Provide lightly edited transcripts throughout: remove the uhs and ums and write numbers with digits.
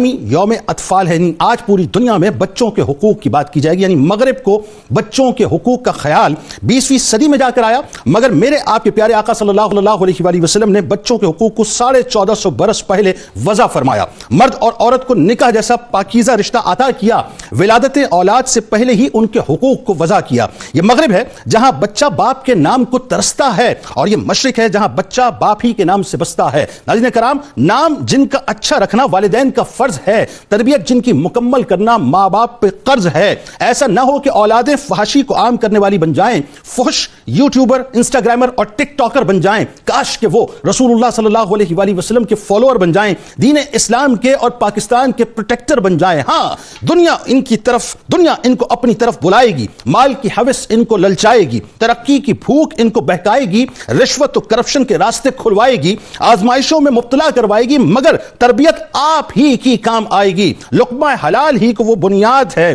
یوم اطفال ہے، یعنی آج پوری دنیا میں بچوں کے حقوق کی بات کی جائے گی، یعنی مغرب کو بچوں کے حقوق کا خیال 20ویں صدی میں جا کر آیا، مگر میرے آپ کے پیارے آقا صلی اللہ علیہ وآلہ وسلم نے بچوں کے حقوق کو 1450 برس پہلے وضع فرمایا، مرد اور عورت کو نکاح جیسا پاکیزہ رشتہ عطا کیا، ولادت اولاد سے پہلے ہی ان کے حقوق کو وضع کیا۔ یہ مغرب ہے جہاں بچہ باپ کے نام کو ترستا ہے، اور یہ مشرق ہے جہاں بچہ باپ ہی کے نام سے بستا ہے۔ ناظرین کرام، نام جن کا اچھا رکھنا والدین کا فرض ہے، تربیت جن کی مکمل کرنا ماں باپ پہ قرض ہے۔ ایسا نہ ہو کہ اولادیں فحاشی کو عام کرنے والی بن جائیں، فحش یوٹیوبر، انسٹاگرامر اور ٹک ٹاکر بن جائیں، کاش کہ وہ رسول اللہ صلی اللہ علیہ وآلہ وسلم کے فالوور بن جائیں، دین اسلام کے اور پاکستان کے پروٹیکٹر بن جائیں۔ ہاں، دنیا ان کو اپنی طرف بلائے گی، مال کی ہوس ان کو للچائے گی، ترقی کی بھوک ان کو بہکائے گی، رشوت و کرپشن کے راستے کھلوائے گی، آزمائشوں میں مبتلا کروائے گی، مگر تربیت آپ ہی کی کام آئے گی۔ لقمہ حلال ہی کو وہ بنیاد ہے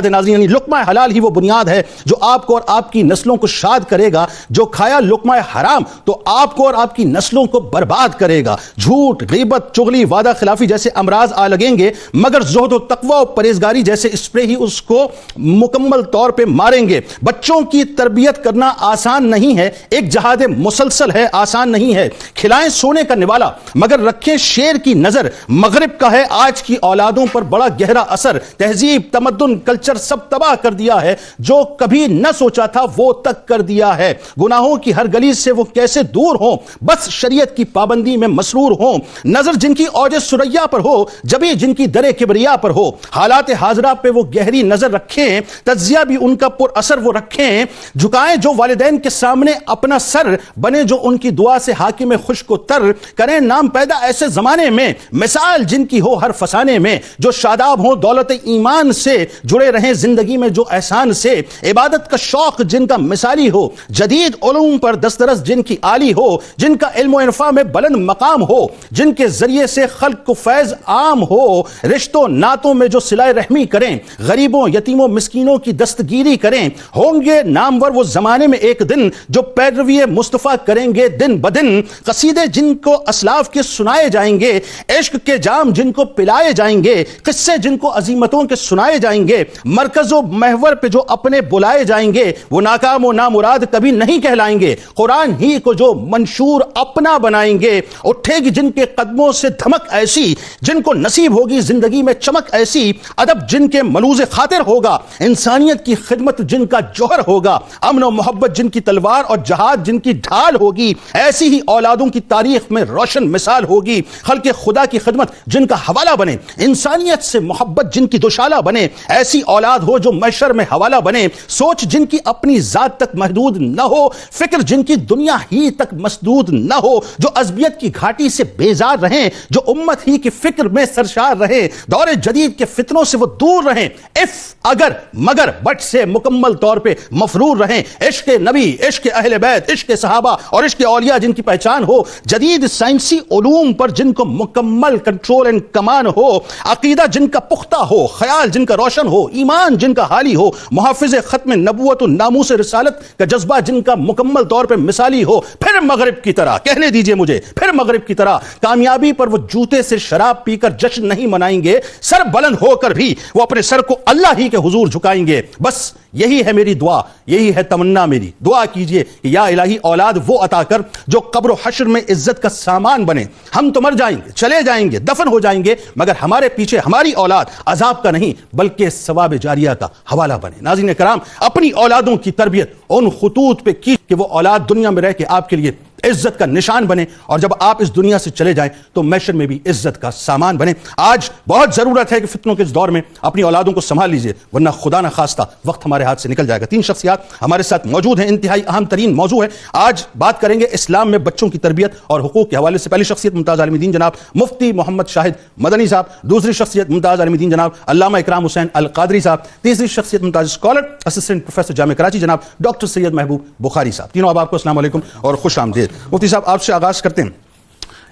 ناظرین، یعنی لقمہ حلال ہی وہ بنیاد ہے جو آپ کو اور آپ کی نسلوں کو شاد کرے گا۔ جو کھایا لقمہ حرام تو آپ کو اور آپ کی نسلوں کو برباد کرے گا۔ جھوٹ، غیبت، چغلی، وعدہ خلافی جیسے امراض آ لگیں گے، مگر زہد و تقوی و پرہیزگاری جیسے اسپرے ہی اس کو مکمل طور پہ ماریں گے۔ بچوں کی تربیت کرنا آسان نہیں ہے، ایک جہاد مسلسل ہے، آسان نہیں ہے۔ کھلائیں سونے کا نوالا مگر رکھیں شیر کی نظر۔ مغرب کا ہے آج کی اولادوں پر بڑا گہرا اثر، تہذیب، تمدن، کلچر سب تباہ کر دیا ہے، جو کبھی نہ سوچا تھا وہ تک کر دیا ہے۔ گناہوں کی ہر گلی سے وہ کیسے دور ہوں، بس شریعت کی پابندی میں مسرور ہوں۔ نظر جن کی اوج سریا پر ہو، جبھی جن کی در کبریا پر ہو، حالات حاضرہ پہ وہ گہری نظر رکھیں، تجزیہ بھی ان کا پر اثر وہ رکھیں۔ جھکائیں جو والدین کے سامنے اپنا سر، بنے جو ان کی دعا سے حاکم خشک و تر، کریں نام پیدا ایسے زمانے میں، مثال جن کی ہو ہر فسانے میں، جو شاداب ہوں دولت ایمان سے، جڑے رہیں زندگی میں جو احسان سے، عبادت کا شوق جن کا مثالی ہو، جدید علوم پر دسترس جن کی عالی ہو، جن کا علم و عرفاں میں بلند مقام ہو، جن کے ذریعے سے خلق کو فیض عام ہو، رشتوں ناتوں میں جو صلہ رحمی کریں، غریبوں یتیموں مسکینوں کی دستگیری کریں، ہوں گے نامور وہ زمانے میں ایک دن، جو پیروی مصطفیٰ کریں گے دن بدن، قصیدے جن کو اسلاف کے سنائے جائیں گے، عشق کے جام جن کو پلائے جائیں گے، قصے جن کو عظیمتوں کے سنائے جائیں گے، مرکز و محور پہ جو اپنے بلائے جائیں گے، وہ ناکام و نامراد کبھی نہیں کہلائیں گے، قرآن ہی کو جو منشور اپنا بنائیں گے، اٹھے گی جن کے قدموں سے دھمک ایسی، جن کو نصیب ہوگی زندگی میں چمک ایسی، ادب جن کے ملوز خاطر ہوگا، انسانیت کی خدمت جن کا جوہر ہوگا، امن و محبت جن کی تلوار اور جہاد جن کی ڈھال ہوگی، ایسی ہی اولادوں کی تاریخ میں روشن مثال ہوگی، خلق خدا کی خدمت جن کا حوالہ بنے، انسانیت سے محبت جن کی دوشالہ بنے، ایسی اولاد ہو جو محشر میں حوالہ بنے، سوچ جن کی اپنی ذات تک محدود نہ ہو، فکر جن کی دنیا ہی تک مسدود نہ ہو، جو عصبیت کی گھاٹی سے بیزار رہیں، جو امت ہی کی فکر میں سرشار رہیں، دور جدید کے فتنوں سے وہ دور رہیں، اف اگر مگر بٹ سے مکمل طور پہ مفرور رہیں، عشق نبی، عشق اہل بیت، عشق صحابہ اور عشق اولیاء جن کی پہچان ہو، جدید سائنسی علوم پر جن کو مکمل کنٹرول اینڈ کمان ہو، عقیدہ جن کا پختہ ہو، خیال جن کا روشن ہو، ایمان جن کا حالی ہو، محافظ ختم نبوت و ناموس رسالت کا جذبہ جن کا مکمل طور پہ مثالی ہو، پھر مغرب کی طرح کہنے دیجئے مجھے، پھر مغرب کی طرح کامیابی پر وہ جوتے سے شراب پی کر جشن نہیں منائیں گے، سر بلند ہو کر بھی وہ اپنے سر کو اللہ ہی کے حضور جھکائیں گے۔ بس یہی ہے میری دعا، یہی ہے تمنا میری، دعا کیجئے کہ یا الہی اولاد وہ عطا کر جو قبر و حشر میں عزت کا سامان بنے۔ ہم تو مر جائیں گے، چلے جائیں گے، دفن ہو جائیں گے، مگر ہمارے پیچھے ہماری اولاد عذاب کا نہیں بلکہ ثواب جاریہ کا حوالہ بنے۔ ناظرین کرام، اپنی اولادوں کی تربیت ان خطوط پہ کی کہ وہ اولاد دنیا میں رہ کے آپ کے لیے عزت کا نشان بنے، اور جب آپ اس دنیا سے چلے جائیں تو محشر میں بھی عزت کا سامان بنے۔ آج بہت ضرورت ہے کہ فتنوں کے اس دور میں اپنی اولادوں کو سنبھال لیجئے، ورنہ خدا نہ خواستہ وقت ہمارے ہاتھ سے نکل جائے گا۔ 3 شخصیات ہمارے ساتھ موجود ہیں، انتہائی اہم ترین موضوع ہے، آج بات کریں گے اسلام میں بچوں کی تربیت اور حقوق کے حوالے سے۔ پہلی شخصیت ممتاز عالم دین جناب مفتی محمد شاہد مدنی صاحب، دوسری شخصیت ممتاز عالم دین جناب علامہ اکرام حسین القادری صاحب، تیسری شخصیت ممتاز اسکالر اسسٹنٹ پروفیسر جامعہ کراچی جناب ڈاکٹر سید محبوب بخاری صاحب۔ تینوں اب آپ کو السلام علیکم اور خوش آمدید۔ مفتی صاحب آپ سے آغاز کرتے ہیں۔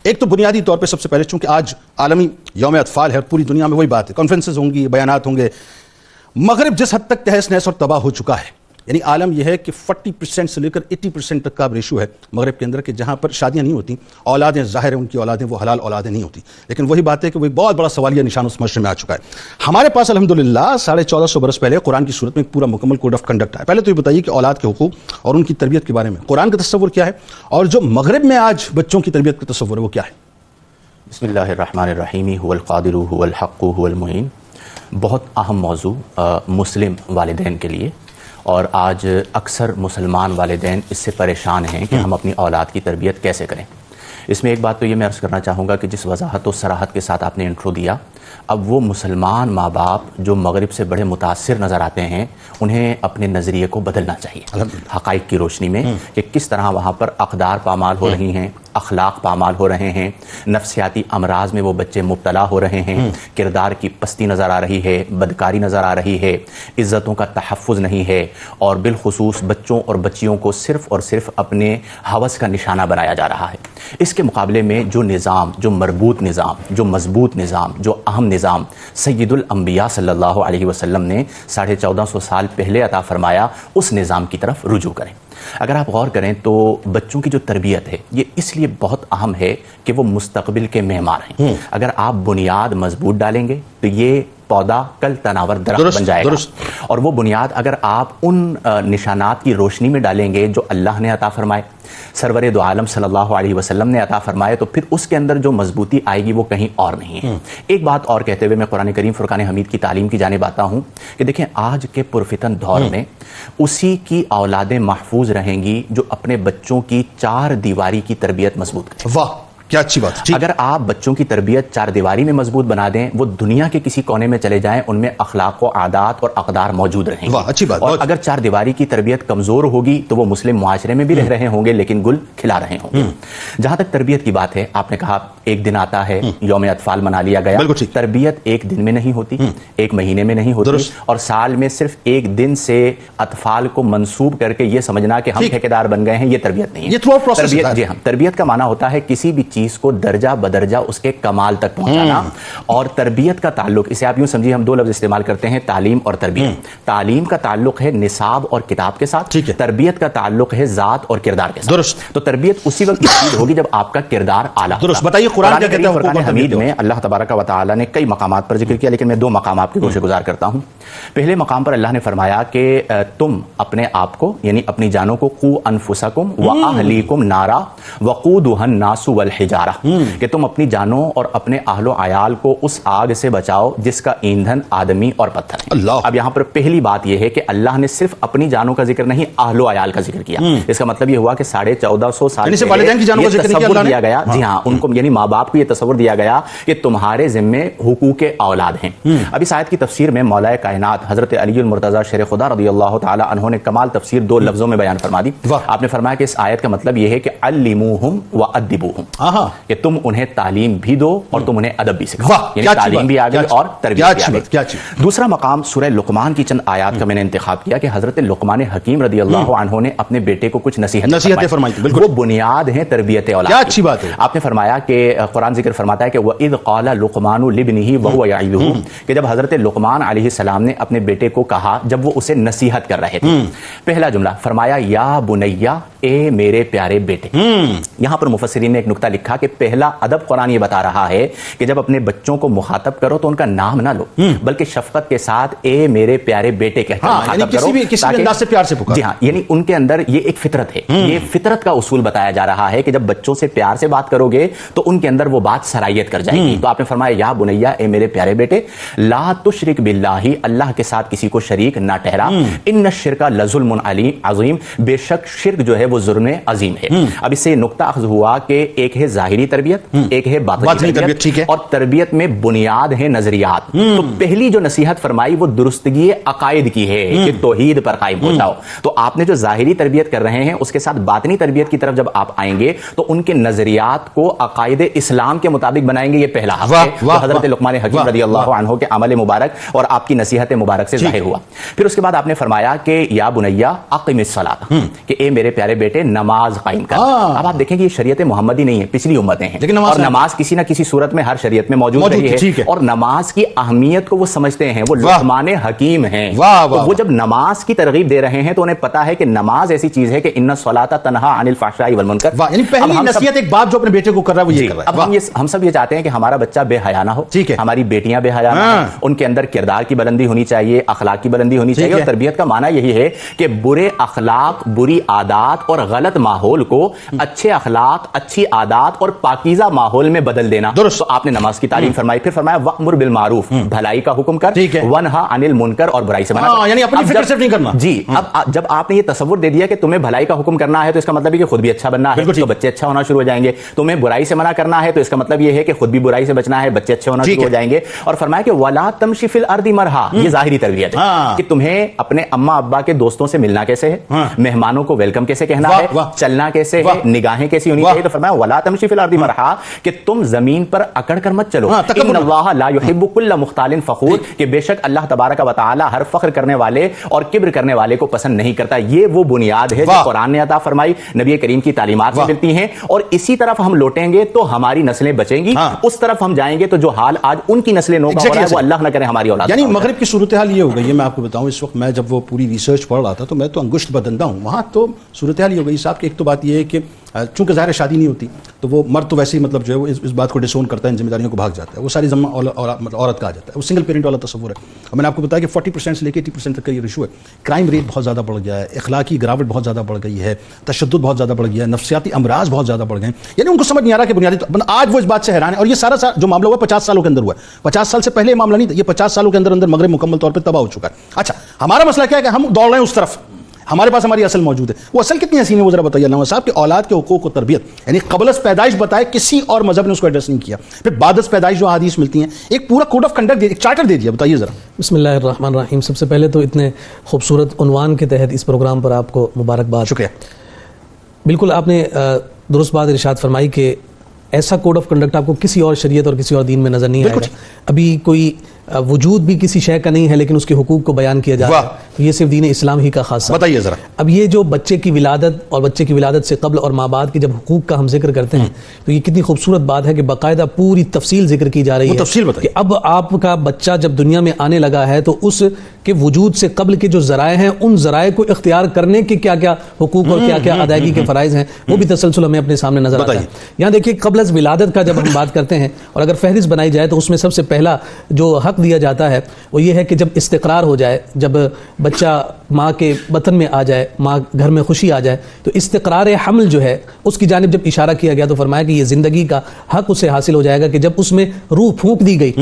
ایک تو بنیادی طور پہ سب سے پہلے چونکہ آج عالمی یوم اطفال ہے، پوری دنیا میں وہی بات ہے، کانفرنسز ہوں گی، بیانات ہوں گے، مغرب جس حد تک تہس نہس اور تباہ ہو چکا ہے، یعنی عالم یہ ہے کہ 40% سے لے کر 80% تک کا ریشو ہے مغرب کے اندر کہ جہاں پر شادیاں نہیں ہوتی، اولادیں ظاہر ہیں ان کی اولادیں وہ حلال اولادیں نہیں ہوتی، لیکن وہی بات ہے کہ وہ ایک بہت بڑا سوالیہ نشان اس معاشرے میں آ چکا ہے. ہمارے پاس الحمدللہ 1450 برس پہلے قرآن کی صورت میں ایک پورا مکمل کوڈ آف کنڈکٹ ہے. پہلے تو یہ بتائیے کہ اولاد کے حقوق اور ان کی تربیت کے بارے میں قرآن کا تصور کیا ہے، اور جو مغرب میں آج بچوں کی تربیت کا تصور ہے وہ کیا ہے؟ بسم اللہ الرحمن الرحیم. هو القادر هو الحق هو المعین. بہت اہم موضوع مسلم والدین کے لیے، اور آج اکثر مسلمان والدین اس سے پریشان ہیں کہ ہم اپنی اولاد کی تربیت کیسے کریں. اس میں ایک بات تو یہ میں عرض کرنا چاہوں گا کہ جس وضاحت و صراحت کے ساتھ آپ نے انٹرو دیا، اب وہ مسلمان ماں باپ جو مغرب سے بڑے متاثر نظر آتے ہیں انہیں اپنے نظریے کو بدلنا چاہیے حقائق کی روشنی میں کہ کس طرح وہاں پر اقدار پامال ہو رہی ہیں، اخلاق پامال ہو رہے ہیں، نفسیاتی امراض میں وہ بچے مبتلا ہو رہے ہیں، کردار کی پستی نظر آ رہی ہے، بدکاری نظر آ رہی ہے، عزتوں کا تحفظ نہیں ہے، اور بالخصوص بچوں اور بچیوں کو صرف اور صرف اپنے ہوس کا نشانہ بنایا جا رہا ہے. اس کے مقابلے میں جو نظام، جو مربوط نظام، جو مضبوط نظام، جو اہم نظام سید الانبیاء صلی اللہ علیہ وسلم نے 1450 سال پہلے عطا فرمایا، اس نظام کی طرف رجوع کریں. اگر آپ غور کریں تو بچوں کی جو تربیت ہے یہ اس لیے بہت اہم ہے کہ وہ مستقبل کے معمار ہیں. اگر آپ بنیاد مضبوط ڈالیں گے تو یہ پودا کل تناور درخت بن جائے گا، اور وہ بنیاد اگر آپ ان نشانات کی روشنی میں ڈالیں گے جو اللہ نے عطا فرمائے، سرور دو عالم صلی اللہ علیہ وسلم نے عطا فرمائے، تو پھر اس کے اندر جو مضبوطی آئے گی وہ کہیں اور نہیں ہے. ایک بات اور کہتے ہوئے میں قرآن کریم فرقان حمید کی تعلیم کی جانب آتا ہوں کہ دیکھیں آج کے پرفتن دور میں اسی کی اولادیں محفوظ رہیں گی جو اپنے بچوں کی 4 دیواری کی تربیت مضبوط کریں. واہ کیا اچھی بات ہے. اگر آپ بچوں کی تربیت 4 دیواری میں مضبوط بنا دیں، وہ دنیا کے کسی کونے میں چلے جائیں ان میں اخلاق و عادات اور اقدار موجود رہیں گے. واہ اچھی بات. اور اگر 4 دیواری کی تربیت کمزور ہوگی تو وہ مسلم معاشرے میں بھی رہ رہے ہوں گے لیکن گل کھلا رہے ہوں گے. جہاں تک تربیت کی بات ہے، آپ نے کہا ایک دن آتا ہے یوم اطفال منا لیا گیا. تربیت ایک دن میں نہیں ہوتی، ایک مہینے میں نہیں ہوتی، اور سال میں صرف ایک دن سے اطفال کو منسوب کر کے یہ سمجھنا کہ ہم ٹھیکیدار بن گئے ہیں، یہ تربیت نہیں ہے. تربیت جی ہاں، تربیت کا معنی ہوتا ہے کسی بھی چیز کو درجہ بدرجہ اس کے کمال تک پہنچانا. اور تربیت کا تعلق، اسے آپ یوں سمجھیے، ہم 2 لفظ استعمال کرتے ہیں، تعلیم اور تربیت. تعلیم کا تعلق ہے نصاب اور کتاب کے ساتھ، تربیت کا تعلق ہے ذات اور کردار کے ساتھ. تو تربیت اسی وقت مفید ہوگی جب آپ کا کردار اعلیٰ. درست. بتائیے قرآن کیا کہتا ہے؟ قرآن حمید میں اللہ تبارک و تعالی نے کئی مقامات پر ذکر کیا، لیکن میں 2 مقام آپ کے گوشے گزار کرتا ہوں. پہلے مقام پر اللہ نے فرمایا کہ تم اپنے آپ کو یعنی اپنی جانوں کو قو انفسکم واہلیکم نارا وقودھا الناس والحجارہ، کہ تم اپنی جانوں اور اپنے اہل و عیال کو اس آگ سے بچاؤ جس کا ایندھن آدمی اور پتھر ہے. اب یہاں پر پہلی بات یہ ہے کہ اللہ نے صرف اپنی جانوں کا ذکر نہیں، اہل و عیال کا ذکر کیا. اس کا مطلب یہ ہوا کہ 1450 سال والدین کی جانوں کا ذکر دیا گیا. جی ہاں، ان کو یعنی ماں باپ کو یہ تصور دیا گیا کہ تمہارے ذمے حقوق اولاد ہیں. اب اس آیت کی تفسیر میں مولا کائنات حضرت علی المرتضی شیر خدا رضی اللہ تعالی عنہ نے کمال تفسیر 2 لفظوں میں بیان فرما دی. آپ نے فرمایا کہ اس آیت کا مطلب یہ ہے کہ علموہم وادبوہم، کہ تم انہیں تعلیم بھی دو اور تم انہیں ادب بھی سکھاؤ. یعنی تعلیم بھی آگے اور تربیت بھی آگے. دوسرا مقام سورہ لقمان کی چند آیات کا میں نے انتخاب کیا کہ حضرت لقمان حکیم رضی اللہ عنہ نے اپنے بیٹے کو کچھ نصیحتیں فرمائی. وہ بنیاد ہیں تربیت اولاد. کیا اچھی بات ہے. آپ نے فرمایا کہ قرآن ذکر فرماتا ہے کہ وَإِذْ قَالَ لُقْمَانُ لِابْنِهِ وَهُوَ يَعِظُهُ، کہ جب حضرت لقمان علیہ السلام نے اپنے بیٹے کو کہا جب وہ اسے نصیحت کر رہے تھے، پہلا جملہ فرمایا یا بنیا، اے میرے پیارے بیٹے. یہاں پر مفسرین نے ایک نقطہ لکھا کہ پہلا ادب قرآن یہ بتا رہا ہے کہ جب اپنے بچوں کو مخاطب کرو تو ان کا نام نہ لو بلکہ شفقت کے ساتھ اے میرے پیارے بیٹے کہہ کر مخاطب کرو، کسی بھی انداز سے پیار سے پکارو. جی ہاں، یعنی ان کے اندر یہ ایک فطرت ہے، یہ فطرت کا اصول بتایا جا رہا ہے کہ جب بچوں سے پیار سے بات کرو گے تو ان کے اندر وہ بات سرائیت کر جائے گی. تو آپ نے فرمایا یا بنیا، اے میرے پیارے بیٹے، لا تشرک باللہ، اللہ کے ساتھ کسی کو شریک نہ ٹھہرا، ان الشرک لظلم عظیم، بے شک شرک جو ہے وہ ظلم عظیم ہے. اب اس سے نقطہ اخذ ہوا کہ ایک ہے ظاہری تربیت، ایک ہے باطنی تربیت، اور تربیت میں بنیاد ہے نظریات. تو پہلی جو نصیحت فرمائی وہ درستگی عقائد کی ہے کہ توحید پر قائم ہو جاؤ. تو آپ نے جو ظاہری تربیت کر رہے ہیں اس کے ساتھ باطنی تربیت کی طرف جب آپ آئیں گے تو ان کے نظریات کو عقائد اسلام کے مطابق بنائیں گے. یہ پہلا حق ہے جو حضرت لقمان حکیم رضی اللہ عنہ کے عمل مبارک اور آپ کی نصیحت مبارک سے ظاہر ہوا. پھر اس کے بعد آپ نے فرمایا کہ یا بنیا اقم الصلاۃ، کہ اے میرے پیارے بیٹے نماز قائم کر. اب آپ دیکھیں کہ یہ شریعت محمدی نہیں ہے، پچھلی امتیں ہیں، لیکن اور نماز کسی نہ کسی صورت میں ہر شریعت میں موجود رہی ہے، اور نماز کی اہمیت کو وہ سمجھتے ہیں، وہ لقمان حکیم ہیں، تو وہ جب نماز کی ترغیب دے رہے ہیں تو انہیں پتا ہے کہ نماز ایسی چیز ہے کہ ان الصلاۃ تنہا عن الفحشاء والمنکر. یعنی پہلی نصیحت ایک باپ جو اپنے بیٹے کو کر رہا ہے وہ یہ کر رہا ہے. اب ہم سب یہ چاہتے ہیں کہ ہمارا بچہ بے حیا نہ ہو، ہماری بیٹیاں بے حیا نہ ہوں، ان کے اندر کردار کی بلندی ہونی چاہیے، اخلاق کی بلندی ہونی چاہیے. اور تربیت کا معنی یہی ہے کہ برے اخلاق، بری عادات اور غلط ماحول کو اچھے اخلاق، اچھی عادات اور پاکیزہ ماحول میں بدل دینا. درست. آپ نے نماز کی تعلیم فرمائی، پھر فرمایا وأمر بالمعروف، بھلائی کا حکم کر، ونہا عن المنکر، اور برائی سے منع کر. یعنی اپنی فکر صرف نہیں کرنا. جی، اب جب آپ نے یہ تصور دے دیا کہ تمہیں بھلائی کا حکم کرنا ہے تو اس کا مطلب ہے کہ خود بھی اچھا بننا ہے، تو بچے اچھا ہونا شروع ہو جائیں گے. تمہیں برائی سے منع کرنا ہے تو اس کا مطلب یہ ہے کہ خود بھی برائی سے بچنا ہے، بچے اچھے ہونا شروع ہو جائیں گے. اور فرمایا کہ ولا تمشی فی الارض مرحا، یہ ظاہری تربیت ہے کہ تمہیں اپنے اما ابا کے دوستوں سے ملنا کیسے ہے، مہمانوں کو ویلکم کیسے کہنا ہے، چلنا کیسے ہے، نگاہیں کیسی ہونی چاہیے. تو فرمایا ولا تمشی فی الارض مرحا، کہ تم زمین پر اکڑ کر مت چلو. ان اللہ لا یحب کل مختال فخور، کہ بے شک اللہ تبارک و تعالی ہر فخر کرنے والے اور کبر کرنے والے کو پسند نہیں کرتا. یہ وہ بنیاد ہے جو قرآن نے عطا فرمائی، نبی کریم کی تعلیمات سے ملتی ہیں، اور اسی طرف ہم لوٹیں گے تو ہماری نسلیں بچیں گی. اس طرف ہم جائیں گے تو جو حال آج ان کی نسلیں نو کا ہو رہا ہے وہ اللہ نہ کرے ہماری اولاد. یعنی مغرب کی صورتحال یہ ہو گئی ہے. میں آپ کو بتاؤں اس وقت میں جب وہ پوری ریسرچ پڑھ رہا تھا تو میں تو انگشت بدندہ ہوں. وہاں تو صورتحال یہ ہو گئی صاحب کہ ایک تو بات یہ ہے کہ چونکہ ظاہر شادی نہیں ہوتی تو وہ مرد تو ویسے ہی مطلب جو ہے وہ اس بات کو ڈسون کرتا ہے، ان ذمہ داریوں کو بھاگ جاتا ہے، وہ ساری ذمہ عورت کا آ جاتا ہے. وہ سنگل پیرنٹ والا تصور ہے. اور میں نے آپ کو بتایا کہ 40% سے لے کے 80% تک کا یہ ریشو ہے. کرائم ریٹ بہت زیادہ بڑھ گیا ہے، اخلاقی گراوٹ بہت زیادہ بڑھ گئی ہے، تشدد بہت زیادہ بڑھ گیا ہے، نفسیاتی امراض بہت زیادہ بڑھ گئے ہیں. یعنی ان کو سمجھ نہیں آ رہا کہ بنیادی آج وہ اس بات سے حیران ہے. اور یہ سارا جو معاملہ ہوا 50 سالوں کے اندر ہوا ہے. 50 سال سے پہلے یہ معاملہ نہیں تھا، یہ 50 سالوں کے اندر اندر مغرب مکمل طور پہ تباہ ہو چکا ہے. اچھا ہمارا مسئلہ کیا ہے کہ ہم دوڑ رہے ہیں اس طرف، ہمارے پاس ہماری اصل موجود ہے. وہ اصل کتنی حسین ہے وہ ذرا بتائیے علامہ صاحب، کہ اولاد کے حقوق و تربیت یعنی قبل از پیدائش بتائے کسی اور مذہب نے اس کو ایڈریس نہیں کیا. پھر بعد از پیدائش جو احادیث ملتی ہیں ایک پورا کوڈ آف کنڈکٹ، ایک چارٹر دے دیا. بتائیے ذرا. بسم اللہ الرحمن الرحیم. سب سے پہلے تو اتنے خوبصورت عنوان کے تحت اس پروگرام پر آپ کو مبارکباد. شکریہ. بالکل آپ نے درست بات ارشاد فرمائی کہ ایسا کوڈ آف کنڈکٹ آپ کو کسی اور شریعت اور کسی اور دین میں نظر نہیں آئے گا. ابھی کوئی وجود بھی کسی شے کا نہیں ہے لیکن اس کے حقوق کو بیان کیا جاتا ہے، تو یہ صرف دین اسلام ہی کا خاصہ. بتائیے ذرا. اب یہ جو بچے کی ولادت اور بچے کی ولادت سے قبل اور ماں بعد کے جب حقوق کا ہم ذکر کرتے ہیں تو یہ کتنی خوبصورت بات ہے کہ باقاعدہ پوری تفصیل ذکر کی جا رہی ہے. تفصیل بتائیے کہ اب آپ کا بچہ جب دنیا میں آنے لگا ہے تو اس کے وجود سے قبل کے جو ذرائع ہیں ان ذرائع کو اختیار کرنے کے کیا کیا حقوق اور کیا کیا ادائیگی کے فرائض ہیں وہ بھی تسلسل ہمیں اپنے سامنے نظر آتا ہے. یہاں دیکھیے قبل از ولادت کا جب ہم بات کرتے ہیں اور اگر فہرست بنائی جائے تو اس میں سب سے پہلا جو حق دیا جاتا ہے وہ یہ ہے کہ جب استقرار ہو جائے، جب بچہ ماں کے بطن میں آ جائے، ماں گھر میں خوشی آ جائے، تو استقرار حمل جو ہے اس کی جانب جب اشارہ کیا گیا تو فرمایا کہ یہ زندگی کا حق اسے حاصل ہو جائے گا کہ جب اس میں روح پھونک دی گئی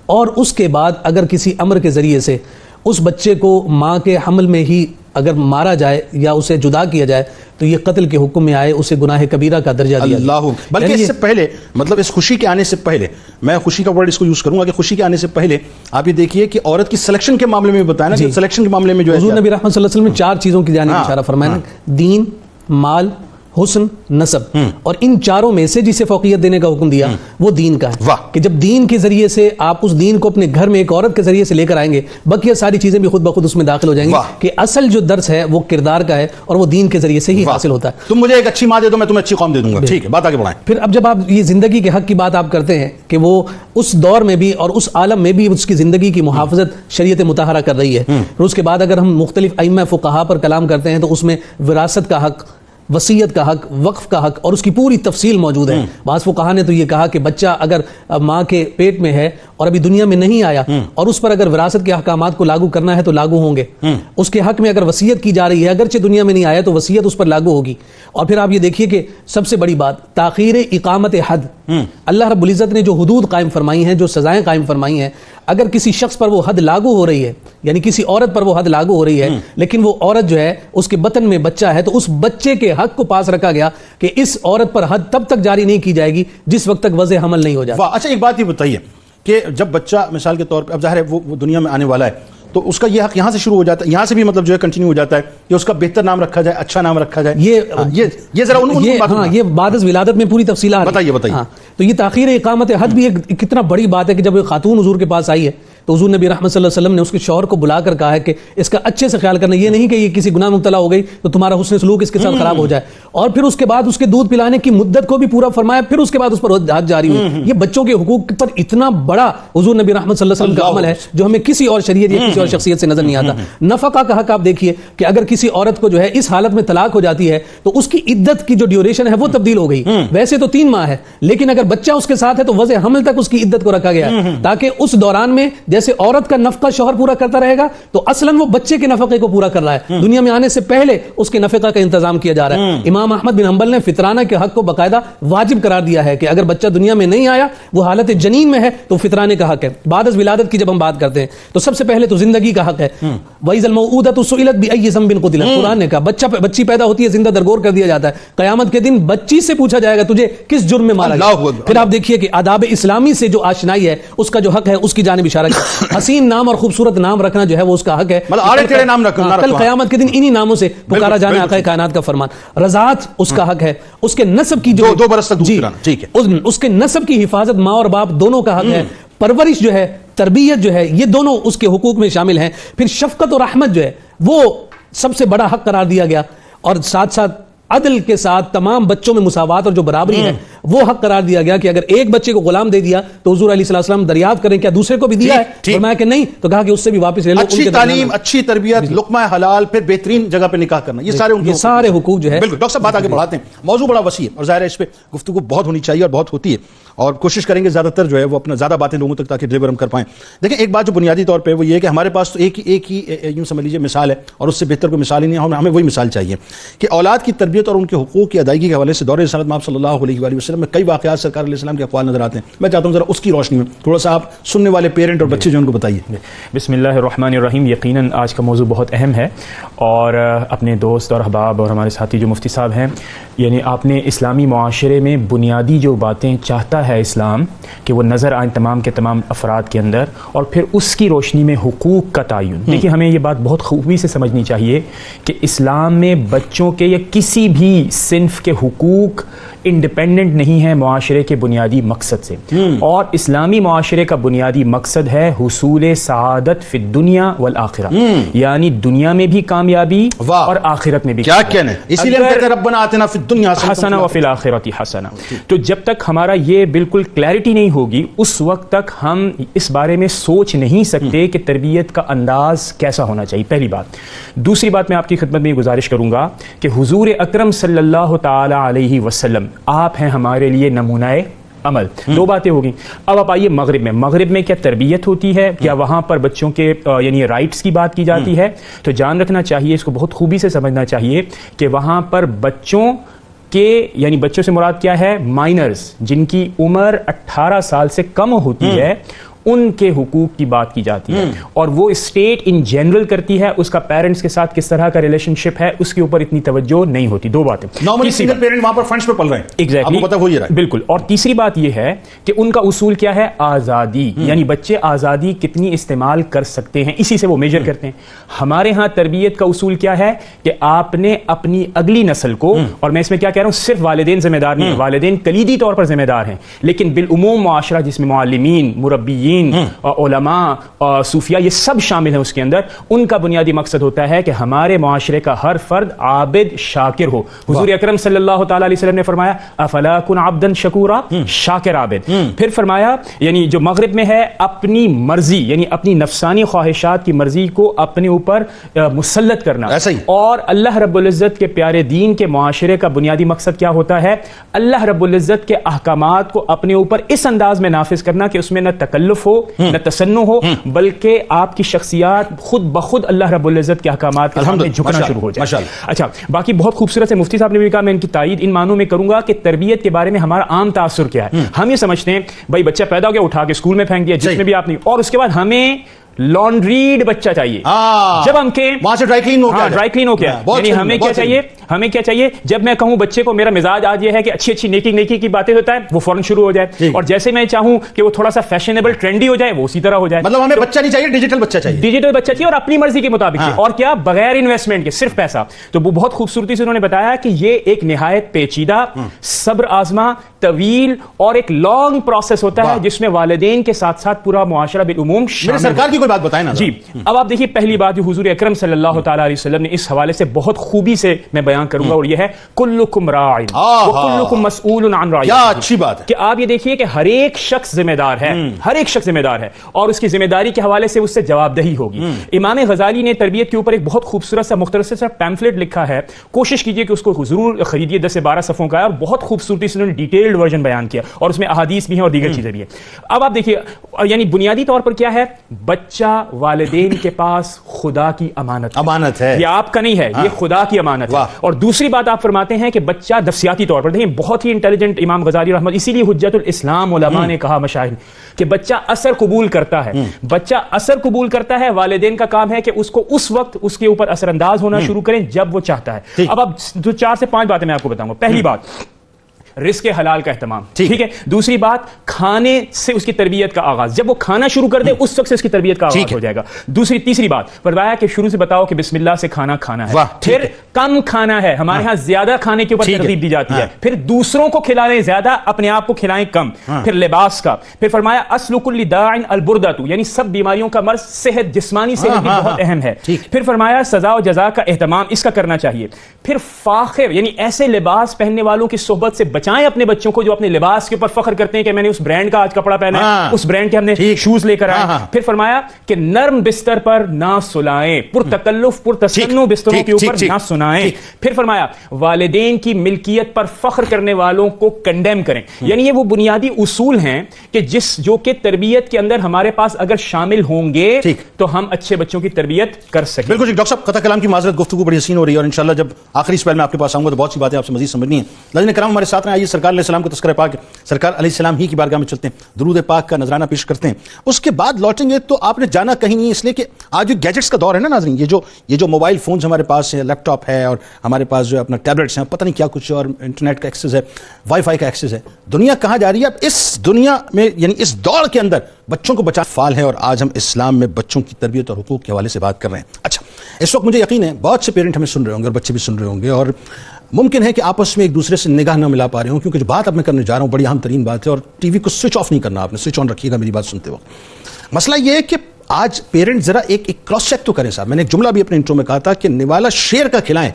اور اس کے بعد اگر کسی امر کے ذریعے سے اس بچے کو ماں کے حمل میں ہی اگر مارا جائے یا اسے جدا کیا جائے تو یہ قتل کے حکم میں آئے، اسے گناہ کبیرہ کا درجہ دیا. اللہ. بلکہ اس سے پہلے مطلب اس خوشی کے آنے سے پہلے، میں خوشی کا ورڈ اس کو یوز کروں گا کہ خوشی کے آنے سے پہلے آپ یہ دیکھیے کہ عورت کی سلیکشن کے معاملے میں بتایا نا کہ سلیکشن کے معاملے میں جو ہے حضور نبی رحمت صلی اللہ علیہ وسلم نے 4 چیزوں کی جانب اشارہ فرمایا نا، دین، مال، حسن، نسب، اور ان چاروں میں سے جسے فوقیت دینے کا حکم دیا وہ دین کا ہے. کہ جب دین کے ذریعے سے آپ اس دین کو اپنے گھر میں ایک عورت کے ذریعے سے لے کر آئیں گے بقیہ ساری چیزیں بھی خود بخود اس میں داخل ہو جائیں گی کہ اصل جو درس ہے وہ کردار کا ہے اور وہ دین کے ذریعے سے ہی حاصل ہوتا ہے. تم مجھے ایک اچھی ماں دے دو میں تمہیں اچھی قوم دے دوں گا. ٹھیک ہے، بات آگے بڑھائیں. پھر اب جب آپ یہ زندگی کے حق کی بات آپ کرتے ہیں کہ وہ اس دور میں بھی اور اس عالم میں بھی اس کی زندگی کی محافظت شریعت مطہرہ کر رہی ہے. پھر اس کے بعد اگر ہم مختلف ائمہ فقہا پر کلام کرتے ہیں تو اس میں وراثت کا حق، وصیت کا حق، وقف کا حق اور اس کی پوری تفصیل موجود ہے. بعض فقہا نے تو یہ کہا کہ بچہ اگر ماں کے پیٹ میں ہے اور ابھی دنیا میں نہیں آیا اور اس پر اگر وراثت کے احکامات کو لاگو کرنا ہے تو لاگو ہوں گے. اس کے حق میں اگر وصیت کی جا رہی ہے اگرچہ دنیا میں نہیں آیا تو وصیت اس پر لاگو ہوگی. اور پھر آپ یہ دیکھیے کہ سب سے بڑی بات تاخیر اقامت حد. اللہ رب العزت نے جو حدود قائم فرمائی ہیں، جو سزائیں قائم فرمائی ہیں، اگر کسی شخص پر وہ حد لاگو ہو رہی ہے یعنی کسی عورت پر وہ حد لاگو ہو رہی ہے لیکن وہ عورت جو ہے اس کے بطن میں بچہ ہے تو اس بچے کے حق کو پاس رکھا گیا کہ اس عورت پر حد تب تک جاری نہیں کی جائے گی جس وقت تک وضع حمل نہیں ہو جائے. اچھا ایک بات یہ بتائیے کہ جب بچہ مثال کے طور پہ اب ظاہر ہے وہ دنیا میں آنے والا ہے تو اس کا یہ حق یہاں سے شروع ہو جاتا ہے، یہاں سے بھی مطلب جو ہے کنٹینیو ہو جاتا ہے کہ اس کا بہتر نام رکھا جائے، اچھا نام رکھا جائے. یہ ذرا یہ بعد از ولادت میں پوری تفصیلات بتائیے. تو یہ تاخیر اقامت حد بھی ایک کتنا بڑی بات ہے کہ جب خاتون حضور کے پاس آئی ہے تو حضور نبی رحمت صلی اللہ علیہ وسلم نے اس کے شوہر کو بلا کر کہا ہے کہ اس کا اچھے سے خیال کرنا، یہ نہیں کہ یہ کسی گناہ میں مبتلا ہو گئی تو تمہارا حسن سلوک اس کے ساتھ خراب ہو جائے، اور پھر اس کے بعد اس کے دودھ پلانے کی مدت کو بھی پورا فرمایا، پھر اس کے بعد اس پر حد جاری ہوئی. یہ بچوں کے حقوق پر اتنا بڑا حضور نبی رحمت صلی اللہ علیہ وسلم کا عمل ہے جو ہمیں کسی اور شریعت یا کسی اور شخصیت سے نظر نہیں آتا. نفقہ کا حق آپ دیکھیے کہ اگر کسی عورت کو جو ہے اس حالت میں طلاق ہو جاتی ہے تو اس کی عدت کی جو ڈیوریشن ہے وہ تبدیل ہو گئی. ویسے تو 3 ماہ ہے، لیکن اگر بچہ اس کے ساتھ ہے تو وضع حمل تک اس کی عدت کو رکھا گیا ہے تاکہ اس دوران میں جیسے عورت کا نفقہ شوہر پورا کرتا رہے گا تو اصلاً وہ بچے کے نفقے کو پورا کر رہا ہے، دنیا میں آنے سے پہلے اس کے نفقہ کا انتظام کیا جا رہا ہے. امام احمد بن حنبل نے فطرانہ کے حق کو باقاعدہ واجب قرار دیا ہے کہ اگر بچہ دنیا میں نہیں آیا، وہ حالت جنین میں ہے، تو فطرانے کا حق ہے. بعد از ولادت کی جب ہم بات کرتے ہیں تو سب سے پہلے تو زندگی کا حق ہے. وَإِذَا الْمَوْءُودَةُ سُئِلَتْ بِأَيِّ ذَنبٍ قُتِلَتْ، قرآن نے کہا بچی پیدا ہوتی ہے زندہ درگور کر دیا جاتا ہے، قیامت کے دن بچی سے پوچھا جائے گا تجھے کس جرم میں مارا گیا. پھر آپ دیکھیے کہ آداب اسلامی سے جو آشنائی ہے اس کا جو حق ہے اس کی جانب اشارہ کیا. حسین نام اور خوبصورت نام رکھنا جو ہے وہ اس کا حق ہے، کل قیامت کے دن انہی ناموں سے پکارا جانا آقا کائنات کا فرمان. رضاعت اس کا حق ہے، اس کے نسب کی جو 2 برس تک اس کے نسب کی حفاظت ماں اور باپ دونوں کا حق ہے. پرورش جو ہے، تربیت جو ہے، یہ دونوں اس کے حقوق میں شامل ہیں. پھر شفقت اور رحمت جو ہے وہ سب سے بڑا حق قرار دیا گیا، اور ساتھ ساتھ عدل کے ساتھ تمام بچوں میں مساوات اور جو برابری ہے وہ حق قرار دیا گیا کہ اگر ایک بچے کو غلام دے دیا تو حضور علیہ السلام دریافت کریں کیا دوسرے کو بھی دیا ہے، فرمایا کہ نہیں، تو کہا کہ اس سے بھی واپس لے لو. اچھی تعلیم، اچھی تربیت، لقمہ حلال، پھر بہترین جگہ پہ نکاح کرنا، یہ سارے حقوق جو ہے. بالکل ڈاکٹر صاحب بات آگے بڑھاتے ہیں. موضوع بڑا وسیع ہے اور ظاہر ہے اس پہ گفتگو بہت ہونی چاہیے اور بہت ہوتی ہے، اور کوشش کریں گے زیادہ تر جو ہے وہ اپنا زیادہ باتیں لوگوں تک تاکہ ڈلیور ہم کر پائیں. دیکھیں ایک بات جو بنیادی طور پہ وہ یہ ہے کہ ہمارے پاس تو ایک ہی یوں سمجھ لیجیے مثال ہے، اور اس سے بہتر کوئی مثال ہی نہیں ہے. ہمیں وہی مثال چاہیے کہ اولاد کی تربیت اور ان کے حقوق کی ادائیگی کے حوالے سے دور رسالت میں آپ صلی اللہ علیہ وآلہ وسلم میں کئی واقعات سرکار علیہ السلام کے اقوال نظر آتے ہیں. میں چاہتا ہوں ذرا اس کی روشنی میں تھوڑا سا آپ سننے والے پیرنٹ اور بچے جو ان کو بتائیے. بسم اللہ الرحمن الرحیم. یقیناً آج کا موضوع بہت اہم ہے، اور اپنے دوست اور احباب اور ہمارے ساتھی جو مفتی صاحب ہیں، یعنی آپ نے اسلامی معاشرے میں بنیادی جو باتیں چاہتا ہے اسلام کہ وہ نظر آئیں تمام کے تمام افراد کے اندر، اور پھر اس کی روشنی میں حقوق کا تعین. دیکھیے ہمیں یہ بات بہت خوبی سے سمجھنی چاہیے کہ اسلام میں بچوں کے یا کسی بھی صنف کے حقوق انڈیپینڈنٹ نہیں ہے معاشرے کے بنیادی مقصد سے، اور اسلامی معاشرے کا بنیادی مقصد ہے حصول سعادت فی الدنیا والآخرہ، یعنی دنیا میں بھی کامیابی اور آخرت میں بھی. کیا کہنا ہے، اسی لیے ہم کہتے ہیں ربنا آتنا فی الدنیا حسنہ وفی الآخرۃ حسنہ. تو جب تک ہمارا یہ بالکل کلیئرٹی نہیں ہوگی اس وقت تک ہم اس بارے میں سوچ نہیں سکتے کہ تربیت کا انداز کیسا ہونا چاہیے. پہلی بات. دوسری بات میں آپ کی خدمت میں یہ گزارش کروں گا کہ حضور اکرم صلی اللہ تعالی علیہ وسلم آپ ہیں ہمارے لیے نمونہ عمل. 2 باتیں ہوگی. اب آپ آئیے مغرب میں کیا تربیت ہوتی ہے، کیا وہاں پر بچوں کے یعنی رائٹس کی بات کی جاتی ہے؟ تو جان رکھنا چاہیے، اس کو بہت خوبی سے سمجھنا چاہیے کہ وہاں پر بچوں کے یعنی بچوں سے مراد کیا ہے، مائنرز جن کی عمر 18 سال سے کم ہوتی ہے، ان کے حقوق کی بات کی جاتی ہے، اور وہ اسٹیٹ ان جنرل کرتی ہے، اس کا پیرنٹس کے ساتھ کس طرح کا ریلیشن شپ ہے اس کے اوپر اتنی توجہ نہیں ہوتی. 2 باتیں. نارملی سنگل پیرنٹ وہاں پر فرنٹس پہ پل رہے ہیں. ایگزیکٹلی، آپ کو پتہ ہو یہ رہا ہے. بالکل. اور تیسری بات یہ ہے کہ ان کا اصول کیا ہے، آزادی، یعنی بچے آزادی کتنی استعمال کر سکتے ہیں، اسی سے وہ میجر کرتے ہیں. ہمارے ہاں تربیت کا اصول کیا ہے کہ آپ نے اپنی اگلی نسل کو، اور میں اس میں کیا کہہ رہا ہوں، صرف والدین ذمہ دار نہیں ہیں، والدین کلیدی طور پر ذمہ دار ہیں، لیکن بالعموم معاشرہ جس میں معلمین، مربیین، علماء، صوفیاء، یہ سب شامل ہیں اس کے اندر. ان کا بنیادی مقصد ہوتا ہے کہ ہمارے معاشرے کا ہر فرد عابد شاکر ہو. حضور اکرم صلی اللہ تعالی علیہ وسلم نے فرمایا افلا کن عبدا شکورا، شاکر عابد. پھر فرمایا یعنی جو مغرب میں ہے اپنی مرضی یعنی اپنی نفسانی خواہشات کی مرضی کو اپنے اوپر مسلط کرنا. اور اللہ رب العزت کے پیارے دین کے معاشرے کا بنیادی مقصد کیا ہوتا ہے، اللہ رب العزت کے احکامات کو اپنے اوپر اس انداز میں نافذ کرنا کہ اس میں نہ تکلف ہو نہ تسنع ہو، بلکہ آپ کی شخصیات خود بخود اللہ رب العزت کے احکامات کے سامنے جھکنا شروع ہو جائے. اچھا، باقی بہت خوبصورت ہے، مفتی صاحب نے بھی کہا، میں ان کی تائید ان معنوں میں کروں گا کہ تربیت کے بارے میں ہمارا عام تاثر کیا ہے. ہم یہ سمجھتے ہیں بھائی بچہ پیدا ہو گیا اٹھا کے اسکول میں پھینک دیا، جس میں بھی آپ نہیں، اور اس کے بعد ہمیں لانڈریڈ بچہ چاہیے. جب ہم کے وہاں سے ڈرائی کلین ہو گیا، یعنی ہمیں کیا چاہیے، ہمیں کیا چاہیے, جب میں کہوں بچے کو میرا مزاج آج یہ ہے کہ اچھی اچھی نیکی کی باتیں ہوتا ہے, وہ فوراً شروع ہو جائے, اور جیسے میں چاہوں کہ وہ تھوڑا سا فیشنیبل ٹرینڈی ہو جائے, وہ اسی طرح ہو جائے. مطلب ہمیں بچہ نہیں چاہیے, ڈیجیٹل بچہ چاہیے, ڈیجیٹل بچہ چاہیے, اور اپنی مرضی کے مطابق چاہیے, اور کیا, بغیر انویسٹمنٹ کے, صرف پیسہ. تو وہ بہت خوبصورتی سے انہوں نے بتایا کہ یہ ایک نہایت پیچیدہ, صبر آزما, طویل اور ایک لانگ پروسیس ہوتا ہے, جس میں والدین کے ساتھ ساتھ پورا معاشرہ بالعموم شامل. سرکار کی کوئی بات بتائیں نا. جی, اب آپ دیکھیے, پہلی بات جو حضور اکرم صلی اللہ تعالی علیہ وسلم نے اس حوالے سے بہت خوبی سے میں بیان کروں گا, اور یہ ہے کلکم راع وکلکم مسئول عن رعیتہ. کیا اچھی بات ہے کہ آپ یہ دیکھیے کہ ہر ایک شخص ذمہ دار ہے, ہر ایک شخص ذمہ دار ہے, اور اس کی ذمہ داری کے حوالے سے اس سے جواب دہی ہوگی. امام غزالی نے تربیت کے اوپر ایک بہت خوبصورت سا مختصر سا پیمفلیٹ لکھا ہے, کوشش کیجئے کہ اس کو ضرور خریدیے, 10 سے 12 صفحوں کا ہے, اور بہت خوبصورتی سے انہوں نے ڈیٹیلڈ ورژن بیان کیا, اور اس میں احادیث بھی ہیں اور دیگر چیزیں بھی ہیں. اب آپ دیکھیے, یعنی بنیادی طور پر کیا ہے, بچہ والدین کے پاس خدا کی امانت ہے, یہ آپ کا نہیں ہے, یہ خدا کی امانت ہے. اور دوسری بات آپ فرماتے ہیں کہ بچہ نفسیاتی طور پر, دیکھیں بہت ہی انٹیلیجنٹ امام غزالی رحمۃ, اسی لیے حجت الاسلام علماء نے کہا, مشاہد, کہ بچہ اثر قبول کرتا ہے, بچہ اثر قبول کرتا ہے, والدین کا کام ہے کہ اس کو اس وقت اس کے اوپر اثر انداز ہونا شروع کریں جب وہ چاہتا ہے. اب 4 سے 5 باتیں میں آپ کو بتاؤں گا. پہلی بات, رزق حلال کا اہتمام, ٹھیک ہے. دوسری بات, کھانے سے اس کی تربیت کا آغاز, جب وہ کھانا شروع کر دے اس وقت سے اس کی تربیت کا آغاز ہو جائے گا. تیسری بات, فرمایا کہ شروع سے بتاؤ کہ بسم اللہ سے کھانا کھانا ہے, پھر کم کھانا ہے, ہمارے ہاں زیادہ کھانے کے اوپر ترغیب دی جاتی ہے, پھر دوسروں کو کھلائیں زیادہ, اپنے آپ کو کھلائیں کم, پھر لباس کا, پھر فرمایا اصل کل داع البردۃ, یعنی سب بیماریوں کا مرض صحت, جسمانی صحت بھی بہت اہم ہے. پھر فرمایا سزا و جزا کا اہتمام اس کا کرنا چاہیے. پھر فاخر, یعنی ایسے لباس پہننے والوں کی صحبت سے بچائیں اپنے بچوں کو جو اپنے لباس کے اوپر فخر کرتے ہیں کہ میں نے اس برانڈ کا آج کپڑا پہنا ہے, اس برانڈ کے ہم نے شوز لے کر آئے. پھر فرمایا کہ نرم بستر پر نہ سلائیں, پرتکلف پرتصنع بستروں کے اوپر نہ سنائیں. پھر فرمایا والدین کی ملکیت پر فخر کرنے والوں کو کنڈیم کریں. یعنی یہ وہ بنیادی اصول ہیں کہ جو کہ تربیت کے اندر ہمارے پاس اگر شامل ہوں گے تو ہم اچھے بچوں کی تربیت کر سکیں. بالکل ڈاکٹر صاحب, قطع کلام کی معذرت, گفتگو بڑی حسین ہو رہی ہے, اور انشاءاللہ جب آخری سوال میں آپ کے پاس آؤں گا تو بہت سی باتیں آپ سے مزید سمجھنی ہیں. ناظرین کرام, ہمارے ساتھ ہیں, آئیے سرکار علیہ السلام کو تذکرہ پاک, سرکار علیہ السلام ہی کی بارگاہ میں چلتے ہیں, درود پاک کا نذرانہ پیش کرتے ہیں, اس کے بعد لوٹیں گے. تو آپ نے جانا کہیں نہیں, اس لیے کہ آج جو گیجٹس کا دور ہے نا ناظرین, یہ جو موبائل فونز ہمارے پاس ہیں, لیپ ٹاپ ہے, اور ہمارے پاس جو اپنا ٹیبلٹس ہیں, پتہ نہیں کیا کچھ, اور انٹرنیٹ کا ایکسیس ہے, وائی فائی کا ایکسیس ہے, دنیا کہاں جا رہی ہے. اب اس دنیا میں, یعنی اس دور کے اندر بچوں کو بچانا فعال ہے, اور آج ہم اسلام میں بچوں کی تربیت اور حقوق کے حوالے سے بات کر رہے ہیں. اچھا, اس وقت مجھے یقین ہے بہت سے پیرنٹ ہمیں سن رہے ہوں گے, اور بچے بھی سن رہے ہوں گے, اور ممکن ہے کہ آپس میں ایک دوسرے سے نگاہ نہ ملا پا رہے ہوں, کیونکہ جو بات اب میں کرنے جا رہا ہوں بڑی اہم ترین بات ہے, اور ٹی وی کو سوئچ آف نہیں کرنا, آپ نے سوئچ آن رکھیے گا میری بات سنتے وقت. مسئلہ یہ ہے کہ آج پیرنٹ ذرا ایک کراس چیک تو کریں صاحب. میں نے ایک جملہ بھی اپنے انٹرو میں کہا تھا کہ نوالا شیر کا کھلائیں,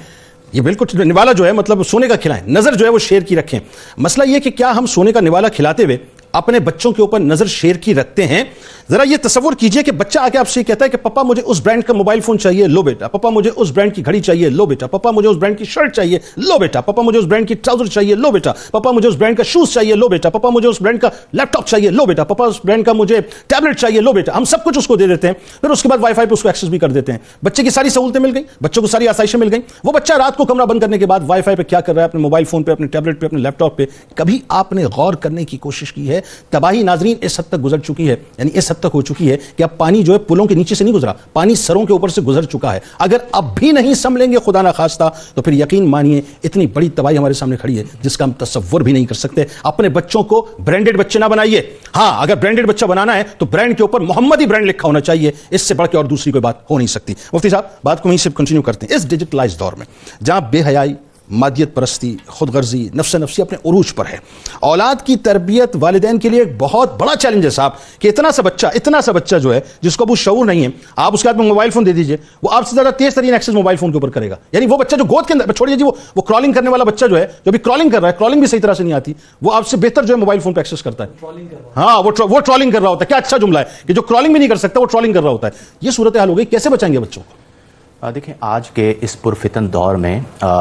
یہ بالکل نوالا جو ہے مطلب سونے کا کھلائیں, نظر جو ہے وہ شیر کی رکھیں. مسئلہ یہ کہ کیا ہم سونے کا نوالا کھلاتے ہوئے اپنے بچوں کے اوپر نظر شیر کی رکھتے ہیں؟ ذرا یہ تصور کیجئے کہ بچہ آ کے آپ سے کہتا ہے کہ پپا مجھے اس برانڈ کا موبائل فون چاہیے, لو بیٹا. پپا مجھے اس برانڈ کی گھڑی چاہیے, لو بیٹا. پپا مجھے اس برانڈ کی شرٹ چاہیے, لو بیٹا. پپا مجھے اس برانڈ کی ٹراؤزر چاہیے, لو بیٹا. پپا مجھے اس برانڈ کا شوز چاہیے, لو بیٹا. پپا مجھے اس برانڈ کا لیپ ٹاپ چاہیے, لو بیٹا. پپا اس برانڈ کا مجھے ٹیبلٹ چاہیے, لو بیٹا. ہم سب کچھ اس کو دے دیتے ہیں, پھر اس کے بعد وائی فائی پہ اس کو ایکسس بھی کر دیتے ہیں. بچے کی ساری سہولتیں مل گئیں, بچوں کو ساری آسائشیں مل گئیں. وہ بچہ رات کو کمرہ بند کرنے کے بعد وائی فائی پہ کیا کر رہا ہے, اپنے موبائل فون پہ, اپنے ٹیبلٹ پہ, اپنے لیپ ٹاپ پہ. کبھی آپ نے غور کرنے کی کوشش کی ہے؟ تباہی ناظرین اس حد تک گزر چکی ہے, یعنی اس حد تک ہو چکی ہے کہ اب پانی جو ہے پلوں کے نیچے سے نہیں گزرا, پانی سروں کے اوپر سے گزر چکا ہے. اگر اب بھی نہیں سنبھلیں گے خدا نہ خواستہ, تو پھر یقین مانیے اتنی بڑی تباہی ہمارے سامنے کھڑی ہے جس کا ہم تصور بھی نہیں کر سکتے. اپنے بچوں کو برانڈڈ بچے نہ بنائیے. ہاں, اگر برانڈڈ بچہ بنانا ہے تو برانڈ کے اوپر محمدی برانڈ لکھا ہونا چاہیے, اس سے بڑھ کے اور دوسری کوئی بات ہو نہیں سکتی. مفتی صاحب, بات کو وہیں سے کنٹینیو کرتے ہیں. اس ڈیجیٹلائز دور میں جہاں بے حیائی, مادیت پرستی, خود غرضی, نفس نفسی اپنے عروج پر ہے, اولاد کی تربیت والدین کے لیے ایک بہت بڑا چیلنج ہے صاحب. کہ اتنا سا بچہ جو ہے جس کو ابو شعور نہیں ہے, آپ اس کے ہاتھ میں موبائل فون دے دیجئے, وہ آپ سے زیادہ تیز ترین ایکسس موبائل فون کے اوپر کرے گا. یعنی وہ بچہ جو گود کے اندر, چھوڑیے جی وہ کرالنگ کرنے والا بچہ جو ہے, جو بھی کرالنگ کر رہا ہے, کرالنگ بھی صحیح طرح سے نہیں آتی, وہ آپ سے بہتر جو ہے موبائل فون پہ ایکسس کرتا ہے. ہاں, وہ ٹرالنگ کر رہا ہوتا ہے. کیا اچھا جملہ ہے کہ جو کرالنگ بھی نہیں کر سکتا وہ ٹرالنگ کر رہا ہوتا ہے. یہ صورتحال ہو گئی, کیسے بچائیں گے بچوں کو؟ دیکھیں, آج کے اس پرفتن دور میں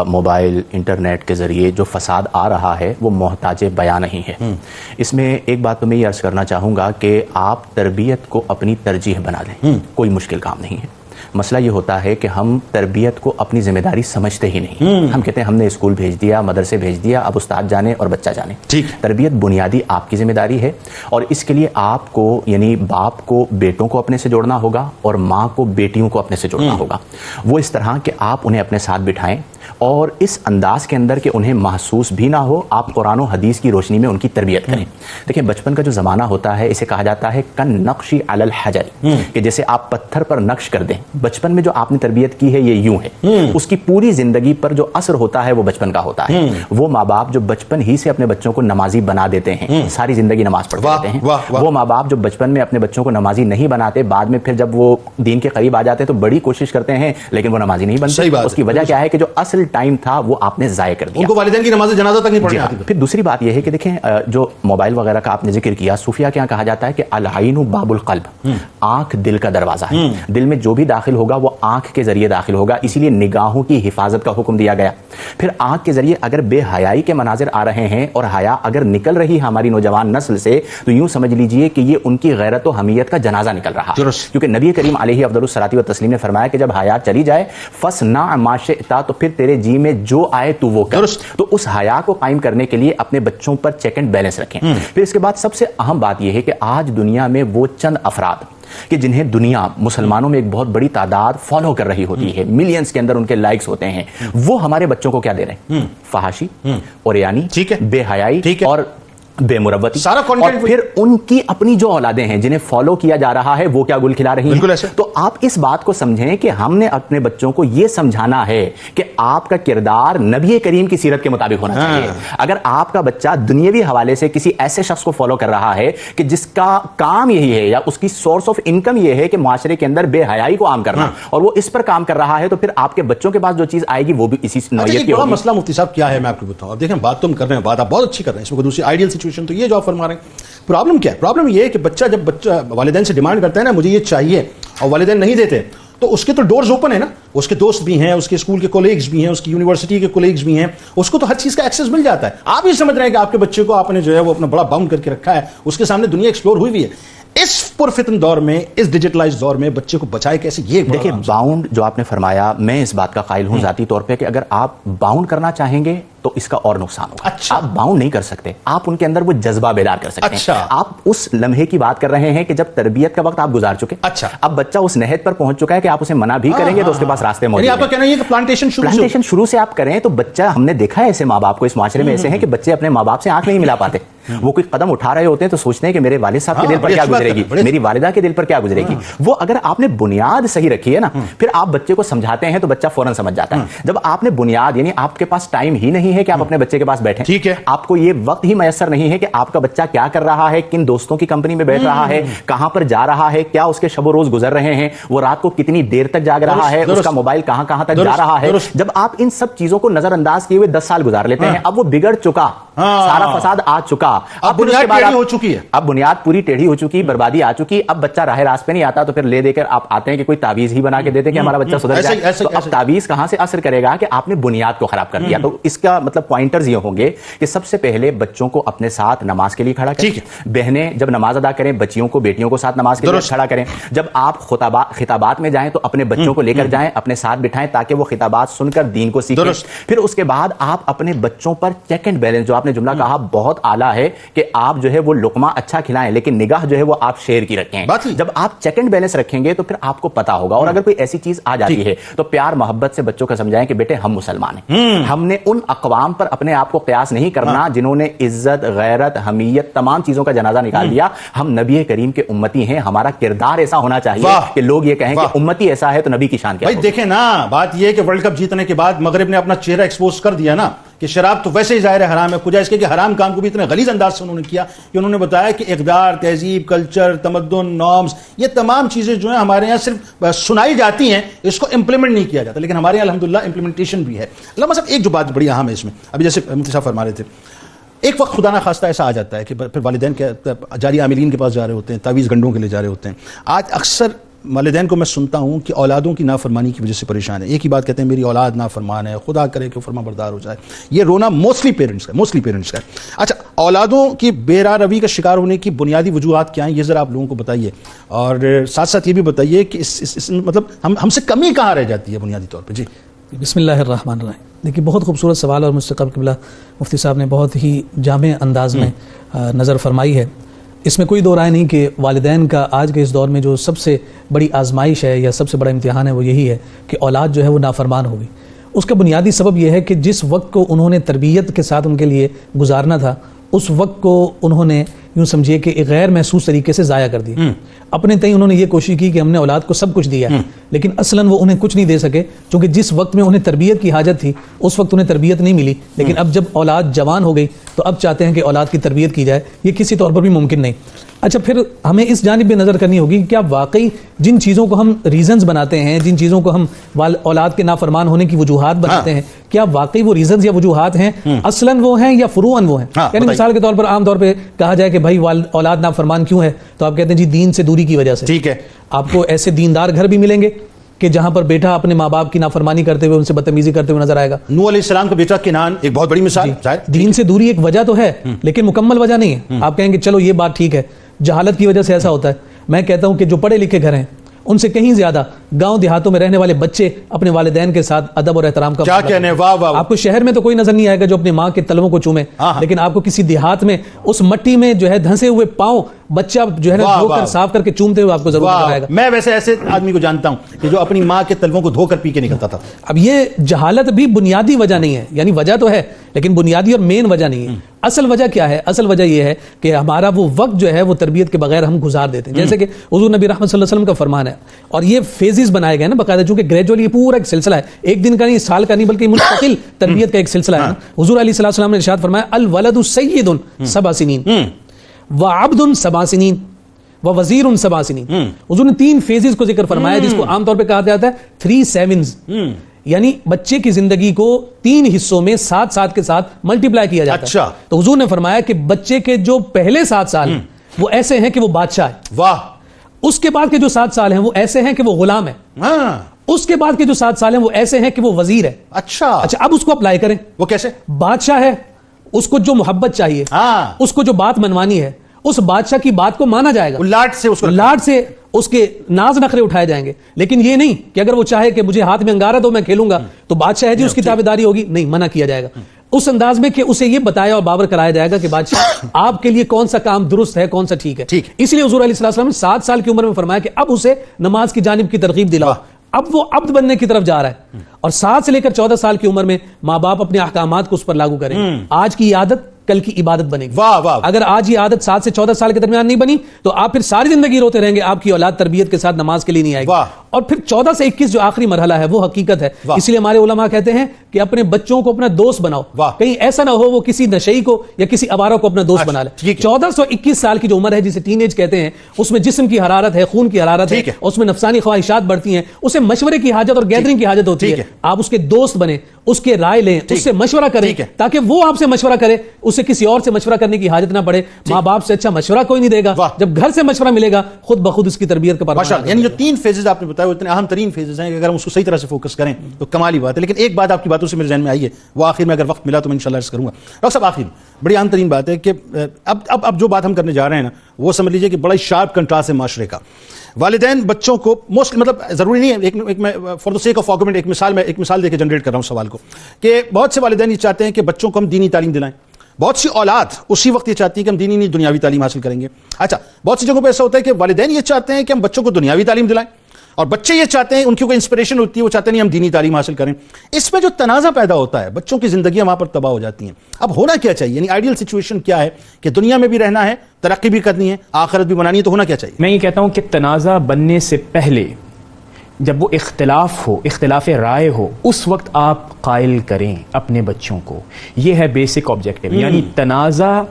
موبائل انٹرنیٹ کے ذریعے جو فساد آ رہا ہے وہ محتاج بیان نہیں ہے. اس میں ایک بات تو میں یہ عرض کرنا چاہوں گا کہ آپ تربیت کو اپنی ترجیح بنا لیں, کوئی مشکل کام نہیں ہے. مسئلہ یہ ہوتا ہے کہ ہم تربیت کو اپنی ذمہ داری سمجھتے ہی نہیں. ہم کہتے ہیں ہم نے اسکول بھیج دیا, مدرسے بھیج دیا, اب استاد جانے اور بچہ جانے. تربیت بنیادی آپ کی ذمہ داری ہے, اور اس کے لیے آپ کو یعنی باپ کو بیٹوں کو اپنے سے جوڑنا ہوگا اور ماں کو بیٹیوں کو اپنے سے جوڑنا ہوگا. وہ اس طرح کہ آپ انہیں اپنے ساتھ بٹھائیں اور اس انداز کے اندر کہ انہیں محسوس بھی نہ ہو, آپ قرآن و حدیث کی روشنی میں ان کی تربیت کریں. دیکھیں بچپن کا جو زمانہ ہوتا ہے اسے کہا جاتا ہے کن نقشی علی الحجر, کہ جیسے آپ پتھر پر نقش کر دیں. بچپن میں جو آپ نے تربیت کی ہے یہ یوں ہے, اس کی پوری زندگی پر جو اثر ہوتا ہے وہ بچپن کا ہوتا ہے. وہ ماں باپ جو بچپن ہی سے اپنے بچوں کو نمازی بنا دیتے ہیں, ساری زندگی نماز پڑھتے رہتے ہیں, وہ ماں باپ جو بچپن میں اپنے بچوں کو نمازی نہیں بناتے, بعد میں پھر جب وہ دین کے قریب آ جاتے ہیں تو بڑی کوشش کرتے ہیں لیکن وہ نمازی نہیں بنتے. اس کی وجہ کیا ہے کہ جو اصل ٹائم تھا وہ آپ نے ضائع کر دیا, ان کو والدین کی نماز جنازہ تک نہیں پڑھنی آتی. پھر دوسری بات یہ ہے کہ دیکھیں جو موبائل وغیرہ کا آپ نے ذکر کیا, صوفیہ کے یہاں کہا جاتا ہے کہ العین باب القلب, آنکھ دل کا دروازہ ہے. دل میں جو بھی داخل ہوگا وہ آنکھ کے ذریعے داخل ہوگا, اسی لیے نگاہوں کی حفاظت کا حکم دیا گیا. پھر آنکھ کے ذریعے اگر بے حیائی کے مناظر آ رہے ہیں اور حیا اگر نکل رہی ہماری نوجوان نسل سے, تو یوں سمجھ لیجئے کہ یہ ان کی غیرت و حمیت کا جنازہ نکل رہا ہے. کیونکہ نبی کریم علیہ افضل الصلاۃ والتسلیم نے فرمایا کہ جب حیا چلی جائے فصنع ما شئت, تو پھر تیرے جی میں جو آئے تو وہ کر. تو اس حیا کو قائم کرنے کے لیے اپنے بچوں پر چیک اینڈ بیلنس رکھیں. پھر اس کے بعد سب سے اہم بات یہ ہے کہ آج دنیا میں وہ چند افراد کہ جنہیں دنیا مسلمانوں میں ایک بہت بڑی تعداد فالو کر رہی ہوتی ہے, ملینز کے اندر ان کے لائکس ہوتے ہیں, وہ ہمارے بچوں کو کیا دے رہے ہیں؟ فحاشی, اوریانی, بے حیائی اور بے مروتی, سارا اور پھر ان کی اپنی جو اولادیں ہیں جنہیں فالو کیا جا رہا ہے وہ کیا گل کھلا رہی ہیں. تو آپ اس بات کو سمجھیں کہ ہم نے اپنے بچوں کو یہ سمجھانا ہے کہ آپ کا کردار نبی کریم کی سیرت کے مطابق ہونا چاہیے. اگر آپ کا بچہ دنیاوی حوالے سے کسی ایسے شخص کو فالو کر رہا ہے کہ جس کا کام یہی ہے یا اس کی سورس آف انکم یہ ہے کہ معاشرے کے اندر بے حیائی کو عام کرنا, اور وہ اس پر کام کر رہا ہے, تو پھر آپ کے بچوں کے پاس جو چیز آئے گی وہ بھی اسی نوعیت کی ہوگی. مسئلہ مفتی صاحب کیا ہے میں آپ کو بتاؤں. اب دیکھیں بات تم کر رہے ہیں, بات آپ بہت اچھی کر رہے ہیں, اس میں دوسری آئیڈیل سچویشن تو یہ جو آپ فرما رہے ہیں. پرابلم کیا ہے؟ پرابلم یہ ہے کہ جب بچہ والدین سے ڈیمانڈ کرتا ہے نا مجھے یہ چاہیے, اور والدین نہیں دیتے, تو اس کے تو ڈورز اوپن ہیں نا, اس کے دوست بھی ہیں, اس کے اسکول کے کولیگز بھی ہیں, اس کی یونیورسٹی کے کولیگز بھی ہیں, اس کو تو ہر چیز کا ایکسس مل جاتا ہے. آپ یہ سمجھ رہے ہیں کہ آپ کے بچے کو آپ نے جو ہے وہ اپنا بڑا باؤنڈ کر کے رکھا ہے, اس کے سامنے دنیا ایکسپلور ہوئی ہوئی ہے. اس پرفتن دور میں, اس ڈیجیٹلائز دور میں بچے کو بچائے کیسے؟ یہ دیکھیں باؤنڈ جو آپ نے فرمایا, میں اس بات کا قائل ہوں ذاتی طور پہ کہ اگر آپ باؤنڈ کرنا چاہیں گے تو اس کا اور نقصان ہوگا. آپ باؤنڈ نہیں کر سکتے, آپ ان کے اندر وہ جذبہ بیدار کر سکتے ہیں. آپ اس لمحے کی بات کر رہے ہیں کہ جب تربیت کا وقت آپ گزار چکے, اب بچہ اس نہج پر پہنچ چکا ہے کہ آپ اسے منع بھی کریں گے تو اس کے پاس راستے موجود ہیں. آپ کا کہنا ہے کہ پلانٹیشن شروع سے آپ کریں تو بچہ, ہم نے دیکھا ہے ایسے ماں باپ کو اس معاشرے میں ایسے ہیں کہ بچے اپنے ماں باپ سے آنکھ نہیں ملا پاتے. وہ کوئی قدم اٹھا رہے ہوتے ہیں تو سوچتے ہیں کہ میرے والد صاحب کے دل پر کیا گزرے گی, میری والدہ کے دل پر کیا گزرے گی. وہ اگر آپ نے بنیاد صحیح رکھی ہے نا, پھر آپ بچے کو سمجھاتے ہیں تو بچہ فوراً سمجھ جاتا ہے. جب آپ نے بنیاد, یعنی آپ کے پاس ٹائم ہی نہیں ہے کہ آپ اپنے بچے کے پاس بیٹھیں, ٹھیک ہے, آپ کو یہ وقت ہی میسر نہیں ہے کہ آپ کا بچہ کیا کر رہا ہے, کن دوستوں کی کمپنی میں بیٹھ رہا ہے, کہاں پر جا رہا ہے, کیا اس کے شب و روز گزر رہے ہیں, وہ رات کو کتنی دیر تک جاگ رہا ہے, اس کا موبائل کہاں کہاں تک جا رہا ہے. جب آپ ان سب چیزوں کو نظر انداز کیے ہوئے 10 سال گزار لیتے ہیں, اب وہ بگڑ چکا, سارا فساد آ چکا, اب بنیاد پوری ٹیڑھی ہو چکی, بربادی آ چکی. اب بچہ راہ راست پہ نہیں آتا تو پھر لے دے کر آپ آتے ہیں کہ کوئی تعویذ ہی بنا کے دیتے کہ ہمارا بچہ سدھر جائے. تو اب تعویذ کہاں سے اثر کرے گا کہ آپ نے بنیاد کو خراب کر دیا. تو اس کا مطلب پوائنٹرز یہ ہوں گے کہ سب سے پہلے بچوں کو اپنے ساتھ نماز کے لیے کھڑا کریں. بہنیں جب نماز ادا کریں بچیوں کو, بیٹیوں کو ساتھ نماز کے لیے کھڑا کریں. جب آپ خطابات میں جائیں تو اپنے بچوں کو لے کر جائیں, اپنے ساتھ بٹھائیں تاکہ وہ خطابات سن کر دین کو سیکھیں. پھر اس کے بعد آپ اپنے بچوں پر چیک اینڈ بیلنس, جو آپ نے جملہ کہا بہت اعلیٰ ہے کہ آپ جو ہے وہ لقمہ اچھا کھلائیں لیکن نگاہ جو ہے وہ آپ شیئر کی رکھیں. جب آپ چیک اینڈ بیلنس رکھیں گے تو پھر آپ کو پتا ہوگا. اور اگر کوئی ایسی چیز آ جاتی ہے تو پیار محبت سے بچوں کو سمجھائیں کہ بیٹے ہم مسلمان ہیں, ہم نے ان اقوام پر اپنے آپ کو قیاس نہیں کرنا جنہوں نے عزت, غیرت, حمیت, تمام چیزوں کا جنازہ نکال دیا. ہم نبی کریم کے امتی ہیں, ہمارا کردار ایسا ہونا چاہیے کہ لوگ یہ کہیں کہ امتی ایسا ہے تو نبی کی شان کیا. بھائی دیکھیں نا, بات یہ ہے کہ ورلڈ کپ جیتنے کے بعد مغرب نے اپنا چہرہ ایکسپوز کر دیا نا کہ شراب تو ویسے ہی ظاہر ہے حرام ہے, کجا اس کے کہ حرام کام کو بھی اتنے غلیظ انداز سے انہوں نے کیا کہ انہوں نے بتایا کہ اقدار, تہذیب, کلچر, تمدن, نارمز, یہ تمام چیزیں جو ہیں ہمارے یہاں صرف سنائی جاتی ہیں, اس کو امپلیمنٹ نہیں کیا جاتا. لیکن ہمارے یہاں الحمدللہ امپلیمنٹیشن بھی ہے. علامہ صاحب ایک جو بات بڑی اہم ہے اس میں, ابھی جیسے مفتی صاحب فرما رہے تھے, ایک وقت خدا نہ خواستہ ایسا آ جاتا ہے کہ پھر والدین کے جاری عاملین کے پاس جا رہے ہوتے ہیں, تعویذ گنڈوں کے لیے جا رہے ہوتے ہیں. آج اکثر والدین کو میں سنتا ہوں کہ اولادوں کی نافرمانی کی وجہ سے پریشان ہے. ایک ہی بات کہتے ہیں میری اولاد نافرمان ہے, خدا کرے کہ فرما بردار ہو جائے. یہ رونا موسٹلی پیرنٹس کا ہے. اچھا, اولادوں کی بے راہ روی کا شکار ہونے کی بنیادی وجوہات کیا ہیں, یہ ذرا آپ لوگوں کو بتائیے, اور ساتھ ساتھ یہ بھی بتائیے کہ اس مطلب ہم سے کمی کہاں رہ جاتی ہے بنیادی طور پہ. جی بسم اللہ الرحمن الرحیم. دیکھیے بہت خوبصورت سوال اور مستقبل قبلہ مفتی صاحب نے بہت ہی جامع انداز میں نظر فرمائی ہے. اس میں کوئی دو رائے نہیں کہ والدین کا آج کے اس دور میں جو سب سے بڑی آزمائش ہے یا سب سے بڑا امتحان ہے وہ یہی ہے کہ اولاد جو ہے وہ نافرمان ہوگی. اس کا بنیادی سبب یہ ہے کہ جس وقت کو انہوں نے تربیت کے ساتھ ان کے لیے گزارنا تھا اس وقت کو انہوں نے یوں سمجھیے کہ ایک غیر محسوس طریقے سے ضائع کر دیا. اپنے تئیں انہوں نے یہ کوشش کی کہ ہم نے اولاد کو سب کچھ دیا ہے, لیکن اصلاً وہ انہیں کچھ نہیں دے سکے, چونکہ جس وقت میں انہیں تربیت کی حاجت تھی اس وقت انہیں تربیت نہیں ملی. لیکن اب جب اولاد جوان ہو گئی تو اب چاہتے ہیں کہ اولاد کی تربیت کی جائے. یہ کسی طور پر بھی ممکن نہیں. اچھا, پھر ہمیں اس جانب بھی نظر کرنی ہوگی کہ کیا واقعی جن چیزوں کو ہم ریزنز بناتے ہیں, جن چیزوں کو ہم اولاد کے نافرمان ہونے کی وجوہات بناتے ہیں, کیا واقعی وہ ریزنز یا وجوہات ہیں اصلاً وہ ہیں یا فروعاً وہ ہیں؟ یعنی مثال کے طور پر عام طور پہ کہا جائے کہ بھائی اولاد نافرمان کیوں ہے, تو آپ کہتے ہیں جی دین سے دوری کی وجہ سے. ٹھیک ہے, آپ کو ایسے دیندار گھر بھی ملیں گے کہ جہاں پر بیٹا اپنے ماں باپ کی نافرمانی کرتے ہوئے ان سے بدتمیزی کرتے ہوئے نظر آئے گا. نوح علیہ السلام کا بیٹا کنعان ایک بہت بڑی مثال. دین سے دوری ایک وجہ تو ہے لیکن مکمل وجہ نہیں ہے. آپ کہیں گے چلو یہ بات ٹھیک ہے, جہالت کی وجہ سے ایسا ہوتا ہے. میں کہتا ہوں کہ جو پڑھے لکھے گھر ہیں ان سے کہیں زیادہ گاؤں دیہاتوں میں رہنے والے بچے اپنے والدین کے ساتھ ادب اور احترام کا کیا کہنے. واہ واہ. آپ کو شہر میں تو کوئی نظر نہیں آئے گا جو اپنی ماں کے تلووں کو چومے, لیکن آپ کو کسی دیہات میں اس مٹی میں جو ہے دھنسے ہوئے پاؤں بچہ جو ہے نا دھو کر صاف کر کے چومتے ہوئے آپ کو ضرور نظر آئے گا. میں ویسے ایسے آدمی کو جانتا ہوں کہ جو اپنی ماں کے تلووں کو دھو کر پی کے نکلتا تھا. اب یہ جہالت بھی بنیادی وجہ نہیں ہے, یعنی وجہ تو ہے لیکن بنیادی اور مین وجہ نہیں ہے. اصل وجہ کیا ہے؟ اصل وجہ یہ ہے کہ ہمارا وہ وقت جو ہے وہ تربیت کے بغیر ہم گزار دیتے ہیں. جیسے کہ حضور نبی رحمت صلی اللہ علیہ وسلم کا فرمان ہے, اور یہ فیزز بنائے گئے نا باقاعدہ, چونکہ گریجولی یہ پورا ایک سلسلہ ہے, ایک دن کا نہیں, سال کا نہیں, بلکہ مستقل تربیت کا ایک سلسلہ ہے. حضور علیہ السلام نے ارشاد فرمایا الولد سید 7 سنین وعبد 7 سنین ووزیر 7 سنین. حضور نے 3 فیزز کو ذکر فرمایا جس کو عام طور پہ کہا جاتا ہے 3 sevens, یعنی بچے کی زندگی کو 3 حصوں میں 7 کے ساتھ ملٹیپلائی کیا جاتا ہے. تو حضور نے فرمایا کہ بچے کے جو پہلے 7 سال ہیں وہ ایسے ہیں کہ وہ بادشاہ ہے. واہ. اس کے بعد کے جو 7 سال ہیں وہ ایسے ہیں کہ وہ غلام ہے. اس کے بعد کے جو 7 سال ہیں وہ ایسے ہیں کہ وہ وزیر ہے. اچھا, اب اس کو اپلائی کریں. وہ کیسے؟ بادشاہ ہے, اس کو جو محبت چاہیے, اس کو جو بات منوانی ہے, اس بادشاہ کی بات کو مانا جائے گا. لاڈ سے اس کے ناز نخرے اٹھائے جائیں گے, لیکن یہ نہیں کہ اگر وہ چاہے کہ مجھے ہاتھ میں انگارہ دو میں کھیلوں گا تو بادشاہ ہے جی اس کی تابعداری ہوگی. نہیں, منع کیا جائے گا اس انداز میں کہ اسے یہ بتایا اور باور کرایا جائے گا کہ بادشاہ آپ کے لیے کون سا کام درست ہے, کون سا ٹھیک ہے. اس لیے حضور علیہ السلام نے 7 سال کی عمر میں فرمایا کہ اب اسے نماز کی جانب کی ترغیب دلاؤ. اب وہ عبد بننے کی طرف جا رہا ہے, اور 7 سے لے کر 14 سال کی عمر میں ماں باپ اپنے احکامات کو اس پر لاگو کریں. آج کی عادت کل کی عبادت بنے گی. اگر آج یہ عادت 7 سے 14 سال کے درمیان نہیں بنی تو آپ پھر ساری زندگی روتے رہیں گے, آپ کی اولاد تربیت کے ساتھ نماز کے لیے نہیں آئے گی. اور پھر 14 سے 21 جو آخری مرحلہ ہے وہ حقیقت ہے. اس لیے ہمارے علماء کہتے ہیں کہ اپنے بچوں کو اپنا دوست بناؤ, کہیں ایسا نہ ہو وہ کسی نشئی کو یا کسی آوارہ کو اپنا دوست بنا لے. 14 سے 21 سال کی جو عمر ہے جسے ٹین ایج کہتے ہیں, اس میں جسم کی حرارت ہے, خون کی حرارت ہے, اس میں نفسانی خواہشات بڑھتی ہیں, اسے مشورے کی حاجت اور گیدرنگ کی حاجت ہوتی ہے. آپ اس کے دوست بنیں, اس کے رائے لیں, اس سے مشورہ کریں تاکہ وہ آپ سے مشورہ کرے, اسے کسی اور سے مشورہ کرنے کی حاجت نہ پڑے. ماں باپ سے اچھا مشورہ کوئی نہیں دے گا, جب گھر سے مشورہ ملے گا خود بخود اس کی تربیت کا پروان. یعنی جو 3 فیزز آپ نے بتایا وہ اتنے اہم ترین فیزز ہیں کہ اگر ہم اس کو صحیح طرح سے فوکس کریں تو کمال ہی بات ہے. لیکن ایک بات آپ کی باتوں سے میرے ذہن میں آئی ہے, وہ آخر میں اگر وقت ملا تو میں انشاءاللہ عرض کروں گا. ڈاکٹر صاحب آخر بڑی اہم ترین بات ہے کہ اب جو بات ہم کرنے جا رہے ہیں نا وہ سمجھ لیجئے کہ بڑا شارپ کنٹراسٹ ہے معاشرے کا. والدین بچوں کو موسٹلی, مطلب ضروری نہیں ہے, ایک میں for the sake of argument ایک مثال دے کے جنریٹ کر رہا ہوں سوال کو, کہ بہت سے والدین یہ چاہتے ہیں کہ بچوں کو ہم دینی تعلیم دلائیں. بہت سی اولاد اسی وقت یہ چاہتی ہے کہ ہم دینی نہیں دنیاوی تعلیم حاصل کریں گے. اچھا, بہت سی جگہوں پہ ایسا ہوتا ہے کہ والدین یہ چاہتے ہیں کہ ہم بچوں کو دنیاوی تعلیم دلائیں, اور بچے یہ چاہتے ہیں, ان کی کوئی انسپریشن ہوتی ہے, وہ چاہتے ہیں ہم دینی تعلیم حاصل کریں. اس میں جو تنازع پیدا ہوتا ہے, بچوں کی زندگیاں وہاں پر تباہ ہو جاتی ہیں. اب ہونا کیا چاہیے؟ یعنی آئیڈیل سچویشن کیا ہے کہ دنیا میں بھی رہنا ہے, ترقی بھی کرنی ہے, آخرت بھی بنانی ہے, تو ہونا کیا چاہیے؟ میں یہ کہتا ہوں کہ تنازع بننے سے پہلے جب وہ اختلاف ہو, اختلاف رائے ہو, اس وقت آپ قائل کریں اپنے بچوں کو. یہ ہے بیسک آبجیکٹو. یعنی تنازع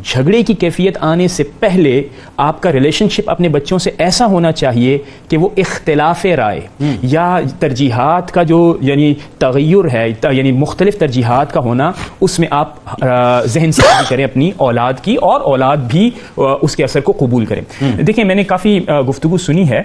جھگڑے کی کیفیت آنے سے پہلے آپ کا ریلیشن شپ اپنے بچوں سے ایسا ہونا چاہیے کہ وہ اختلاف رائے یا ترجیحات کا جو یعنی تغیر ہے، یعنی مختلف ترجیحات کا ہونا، اس میں آپ ذہن سازی کریں اپنی اولاد کی، اور اولاد بھی اس کے اثر کو قبول کریں. دیکھیں میں نے کافی گفتگو سنی ہے،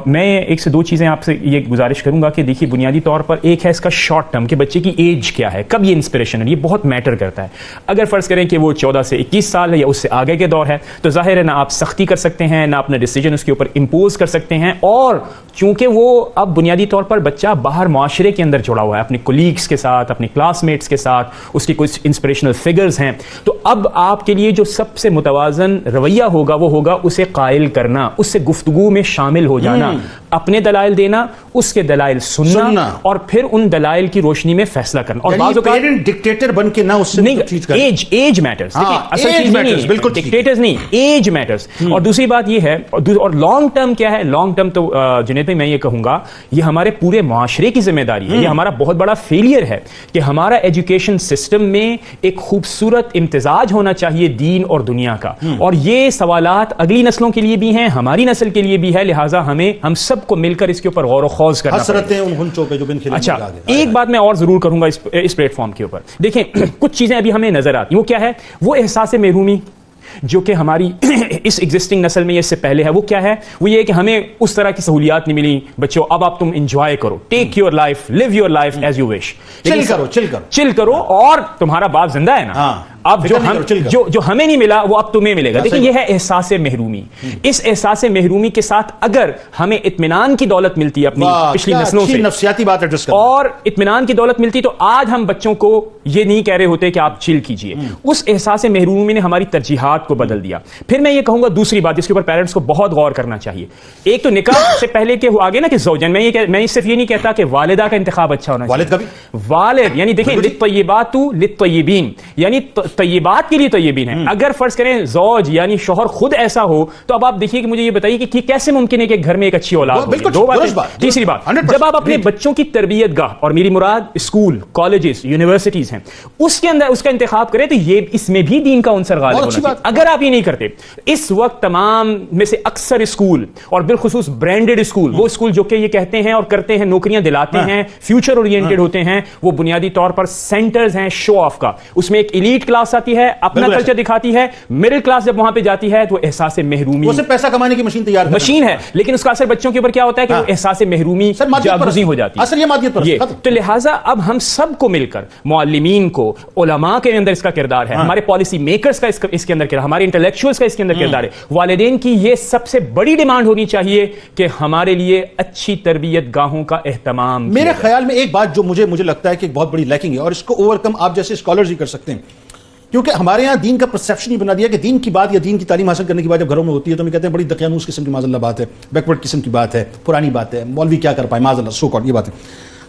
میں ایک سے دو چیزیں آپ سے یہ گزارش کروں گا کہ دیکھیے بنیادی طور پر ایک ہے اس کا شارٹ ٹرم کہ بچے کی ایج کیا ہے، کب یہ انسپریشن ہے، یہ بہت میٹر کرتا ہے. اگر فرض کریں کہ وہ 14 سے 21 سال ہے یا اس سے آگے کے دور ہے تو ظاہر ہے نہ آپ سختی کر سکتے ہیں، نہ اپنا ڈیسیجن اس کے اوپر امپوز کر سکتے ہیں. اور چونکہ وہ اب بنیادی طور پر بچہ باہر معاشرے کے اندر جڑا ہوا ہے اپنے کولیگس کے ساتھ، اپنے کلاس میٹس کے ساتھ، اس کی کچھ انسپریشنل فگرز ہیں، تو اب آپ کے لیے جو سب سے متوازن رویہ ہوگا وہ ہوگا اسے قائل کرنا، اس سے گفتگو میں شامل ہو جانا، اپنے دلائل دینا، اس کے دلائل سننا اور پھر ان دلائل کی روشنی میں فیصلہ کرنا. اور بعض اوقات ڈکٹیٹر بن کے نہ اس سے ایج میٹرز، اصل چیز نہیں ڈکٹیٹرز نہیں، ایج میٹرز. اور دوسری بات یہ ہے، اور لانگ ٹرم کیا ہے، لانگ ٹرم تو جنید بھائی میں یہ کہوں گا یہ ہمارے پورے معاشرے کی ذمہ داری ہے، یہ ہمارا بہت بڑا فیلئر ہے کہ ہمارا ایجوکیشن سسٹم میں ایک خوبصورت امتزاج ہونا چاہیے دین اور دنیا کا. اور یہ سوالات اگلی نسلوں کے لیے بھی ہیں، ہماری نسل کے لیے بھی ہے، لہٰذا ہم سب کو مل کر اس کے اوپر غور و خوض کرنا پڑے. اچھا ایک بات میں اور ضرور کروں گا اس پلیٹ فارم کے اوپر. دیکھیں کچھ چیزیں ابھی ہمیں نظر آتی ہیں، وہ کیا ہے، وہ احساس محرومی جو کہ ہماری اس ایگزسٹنگ نسل میں اس سے پہلے ہے. وہ کیا ہے، وہ یہ کہ ہمیں اس طرح کی سہولیات نہیں ملی، بچوں اب آپ تم انجوائے کرو، take your life, live your life as you wish, chill کرو اور تمہارا باپ زندہ ہے نا، اب جو ہمیں نہیں ملا وہ اب تمہیں ملے گا. دیکھیں یہ ہے احساس محرومی. اس احساس محرومی کے ساتھ اگر ہمیں اطمینان کی دولت ملتی ہے اپنی پچھلی نسلوں سے، نفسیاتی بات ایڈریس کریں، اور اطمینان کی دولت ملتی تو آج ہم بچوں کو یہ نہیں کہہ رہے ہوتے کہ آپ چل کیجئے. اس احساس محرومی نے ہماری ترجیحات کو بدل دیا. پھر میں یہ کہوں گا دوسری بات جس کے اوپر پیرنٹس کو بہت غور کرنا چاہیے، ایک تو نکاح سے پہلے کے آگے نا کہ زوجن، میں صرف یہ نہیں کہتا کہ والدہ کا انتخاب اچھا ہونا چاہیے، والد یعنی دیکھیں للطیبات للطیبین، یعنی طیبات کے لیے طیبین ہیں. اگر فرض کریں زوج یعنی شوہر خود ایسا ہو تو اب آپ دیکھیے کہ مجھے یہ بتائیے کہ کیسے ممکن ہے کہ گھر میں ایک اچھی اولاد ہو. دو باتیں. تیسری بات، جب آپ اپنے بچوں کی تربیت گاہ، اور میری مراد اسکول، کالجز، یونیورسٹیز ہیں، اس کے اندر اس کا انتخاب کریں تو یہ اس میں بھی دین کا عنصر غالب ہونا چاہیے. اگر آپ یہ نہیں کرتے، اس وقت تمام میں سے اکثر اسکول اور بالخصوص برانڈڈ اسکول، وہ اسکول جو کہ یہ کہتے ہیں اور کرتے ہیں نوکریاں دلاتے ہیں، فیوچر اورینٹڈ ہوتے ہیں، وہ بنیادی طور پر سینٹرز ہیں شو آف کا. اس میں ایک ایلیٹ کلاس آتی ہے، اپنا کلچر دکھاتی ہے، مڈل کلاس جب وہاں پہ جاتی ہے تو احساس محرومی، وہ صرف پیسہ کمانے کی مشین ہے، لیکن اس کا اثر بچوں کے اوپر کیا ہوتا ہے کہ وہ احساس محرومی جاگزی ہو جاتی ہے. تو لہٰذا اب ہم سب کو مل کر، معلمین کو، علماء کے اندر اس کا کردار ہے، ہمارے پالیسی میکرز کا اس کے اندر کردار، ہمارے انٹلیکچوئلز کا اس کے اندر کردار ہے، والدین کی یہ سب سے بڑی ڈیمانڈ ہونی چاہیے کہ ہمارے لیے اچھی تربیت گاہوں کا اہتمام. میرے خیال میں ایک بات جو مجھے لگتا ہے کہ بہت بڑی لیکنگ ہے، اور اس کو اوور کم آپ جیسے اسکالرز ہی کر سکتے ہیں، کیونکہ ہمارے یہاں دین کا پرسیپشن ہی بنا دیا کہ دین کی بات یا دین کی تعلیم حاصل کرنے کی بات جب گھروں میں ہوتی ہے تو ہم کہتے ہیں بڑی دقیانوس قسم کی معاذ اللہ بات ہے، بیکورڈ قسم کی بات ہے، پرانی بات ہے، مولوی کیا کر پائے معاذ اللہ سو کالڈ، یہ بات ہے.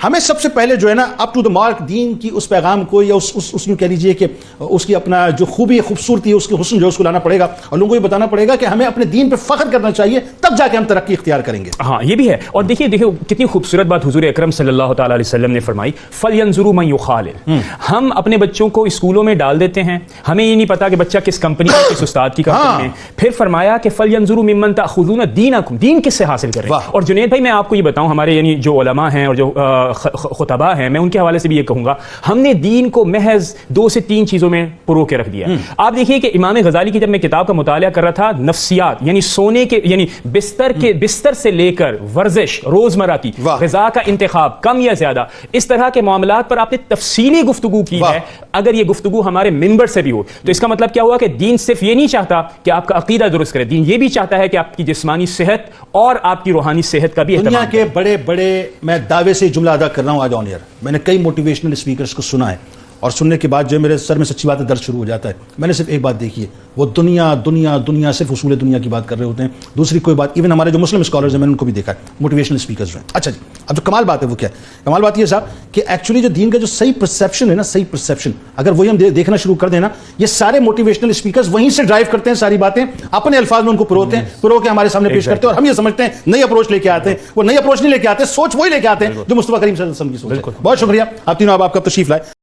ہمیں سب سے پہلے جو ہے نا اپ ٹو دا مارک دین کی اس پیغام کو یا اس میں کہہ لیجیے کہ اس کی اپنا جو خوبی خوبصورتی ہے، اس کے حسن جو اس کو لانا پڑے گا، اور لوگوں کو یہ بتانا پڑے گا کہ ہمیں اپنے دین پہ فخر کرنا چاہیے، تب جا کے ہم ترقی اختیار کریں گے. ہاں یہ بھی ہے. اور دیکھیے کتنی خوبصورت بات حضور اکرم صلی اللہ تعالی علیہ وسلم نے فرمائی، فَلْيَنْظُرُوا مَنْ يُخَالِلُ. ہم اپنے بچوں کو اسکولوں میں ڈال دیتے ہیں، ہمیں یہ نہیں پتا کہ بچہ کس کمپنی میں، کس استاد کی کمپنی میں. پھر فرمایا کہ فَلْيَنْظُرُوا مِمَّنْ تَأْخُذُونَ دِينَكُمْ، دین کس سے حاصل کر رہے ہیں. اور جنید بھائی میں آپ کو یہ بتاؤں، ہمارے یعنی جو علماء ہیں اور جو خطباء ہیں، میں ان کے حوالے سے بھی یہ کہوں گا، ہم نے دین کو محض 2 سے 3 چیزوں میں پرو کے رکھ دیا. آپ دیکھیے کہ امام غزالی کی جب میں کتاب کا مطالعہ کر رہا تھا، نفسیات یعنی سونے کے یعنی بستر سے لے کر ورزش، روزمرہ کی غذا کا انتخاب کم یا زیادہ، اس طرح کے معاملات پر آپ نے تفصیلی گفتگو کی ہے. اگر یہ گفتگو ہمارے ممبر سے بھی ہو تو اس کا مطلب کیا ہوا کہ دین صرف یہ نہیں چاہتا کہ آپ کا عقیدہ درست کرے، دین یہ بھی چاہتا ہے کہ آپ کی جسمانی صحت اور آپ کی روحانی صحت کا بھی اہتمام. دنیا کے بڑے بڑے، میں دعوے سے جملہ ادا کر رہا ہوں آج آن ایئر، میں نے کئی موٹیویشنل اسپیکرز کو سنا ہے، اور سننے کے بعد جو میرے سر میں سچی بات ہے درد شروع ہو جاتا ہے. میں نے صرف ایک بات دیکھی ہے، وہ دنیا دنیا دنیا صرف اصول دنیا کی بات کر رہے ہوتے ہیں، دوسری کوئی بات. ایون ہمارے جو مسلم اسکالرز ہیں میں نے ان کو بھی دیکھا ہے، موٹیویشنل اسپیکرز ہیں. اچھا جی، اب جو کمال بات ہے وہ کیا ہے؟ کمال بات یہ صاحب کہ ایکچولی جو دین کا جو صحیح پرسیپشن ہے نا، صحیح پرسیپشن اگر وہی ہم دیکھنا شروع کر دیں نا، یہ سارے موٹیویشنل اسپیکرز وہیں سے ڈرائیو کرتے ہیں ساری باتیں، اپنے الفاظ میں ان کو پروتے ہیں، پرو کے ہمارے سامنے پیش کرتے ہیں، اور ہم یہ سمجھتے ہیں نئی اپروچ لے کے آتے ہیں. وہ نئی اپروچ نہیں لے کے آتے، سوچ وہی لے کے آتے ہیں جو مصطفیٰ کریم صلی اللہ علیہ وسلم کی سوچ ہے. بہت شکریہ آپ تینوں، آپ کا تشریف لائے.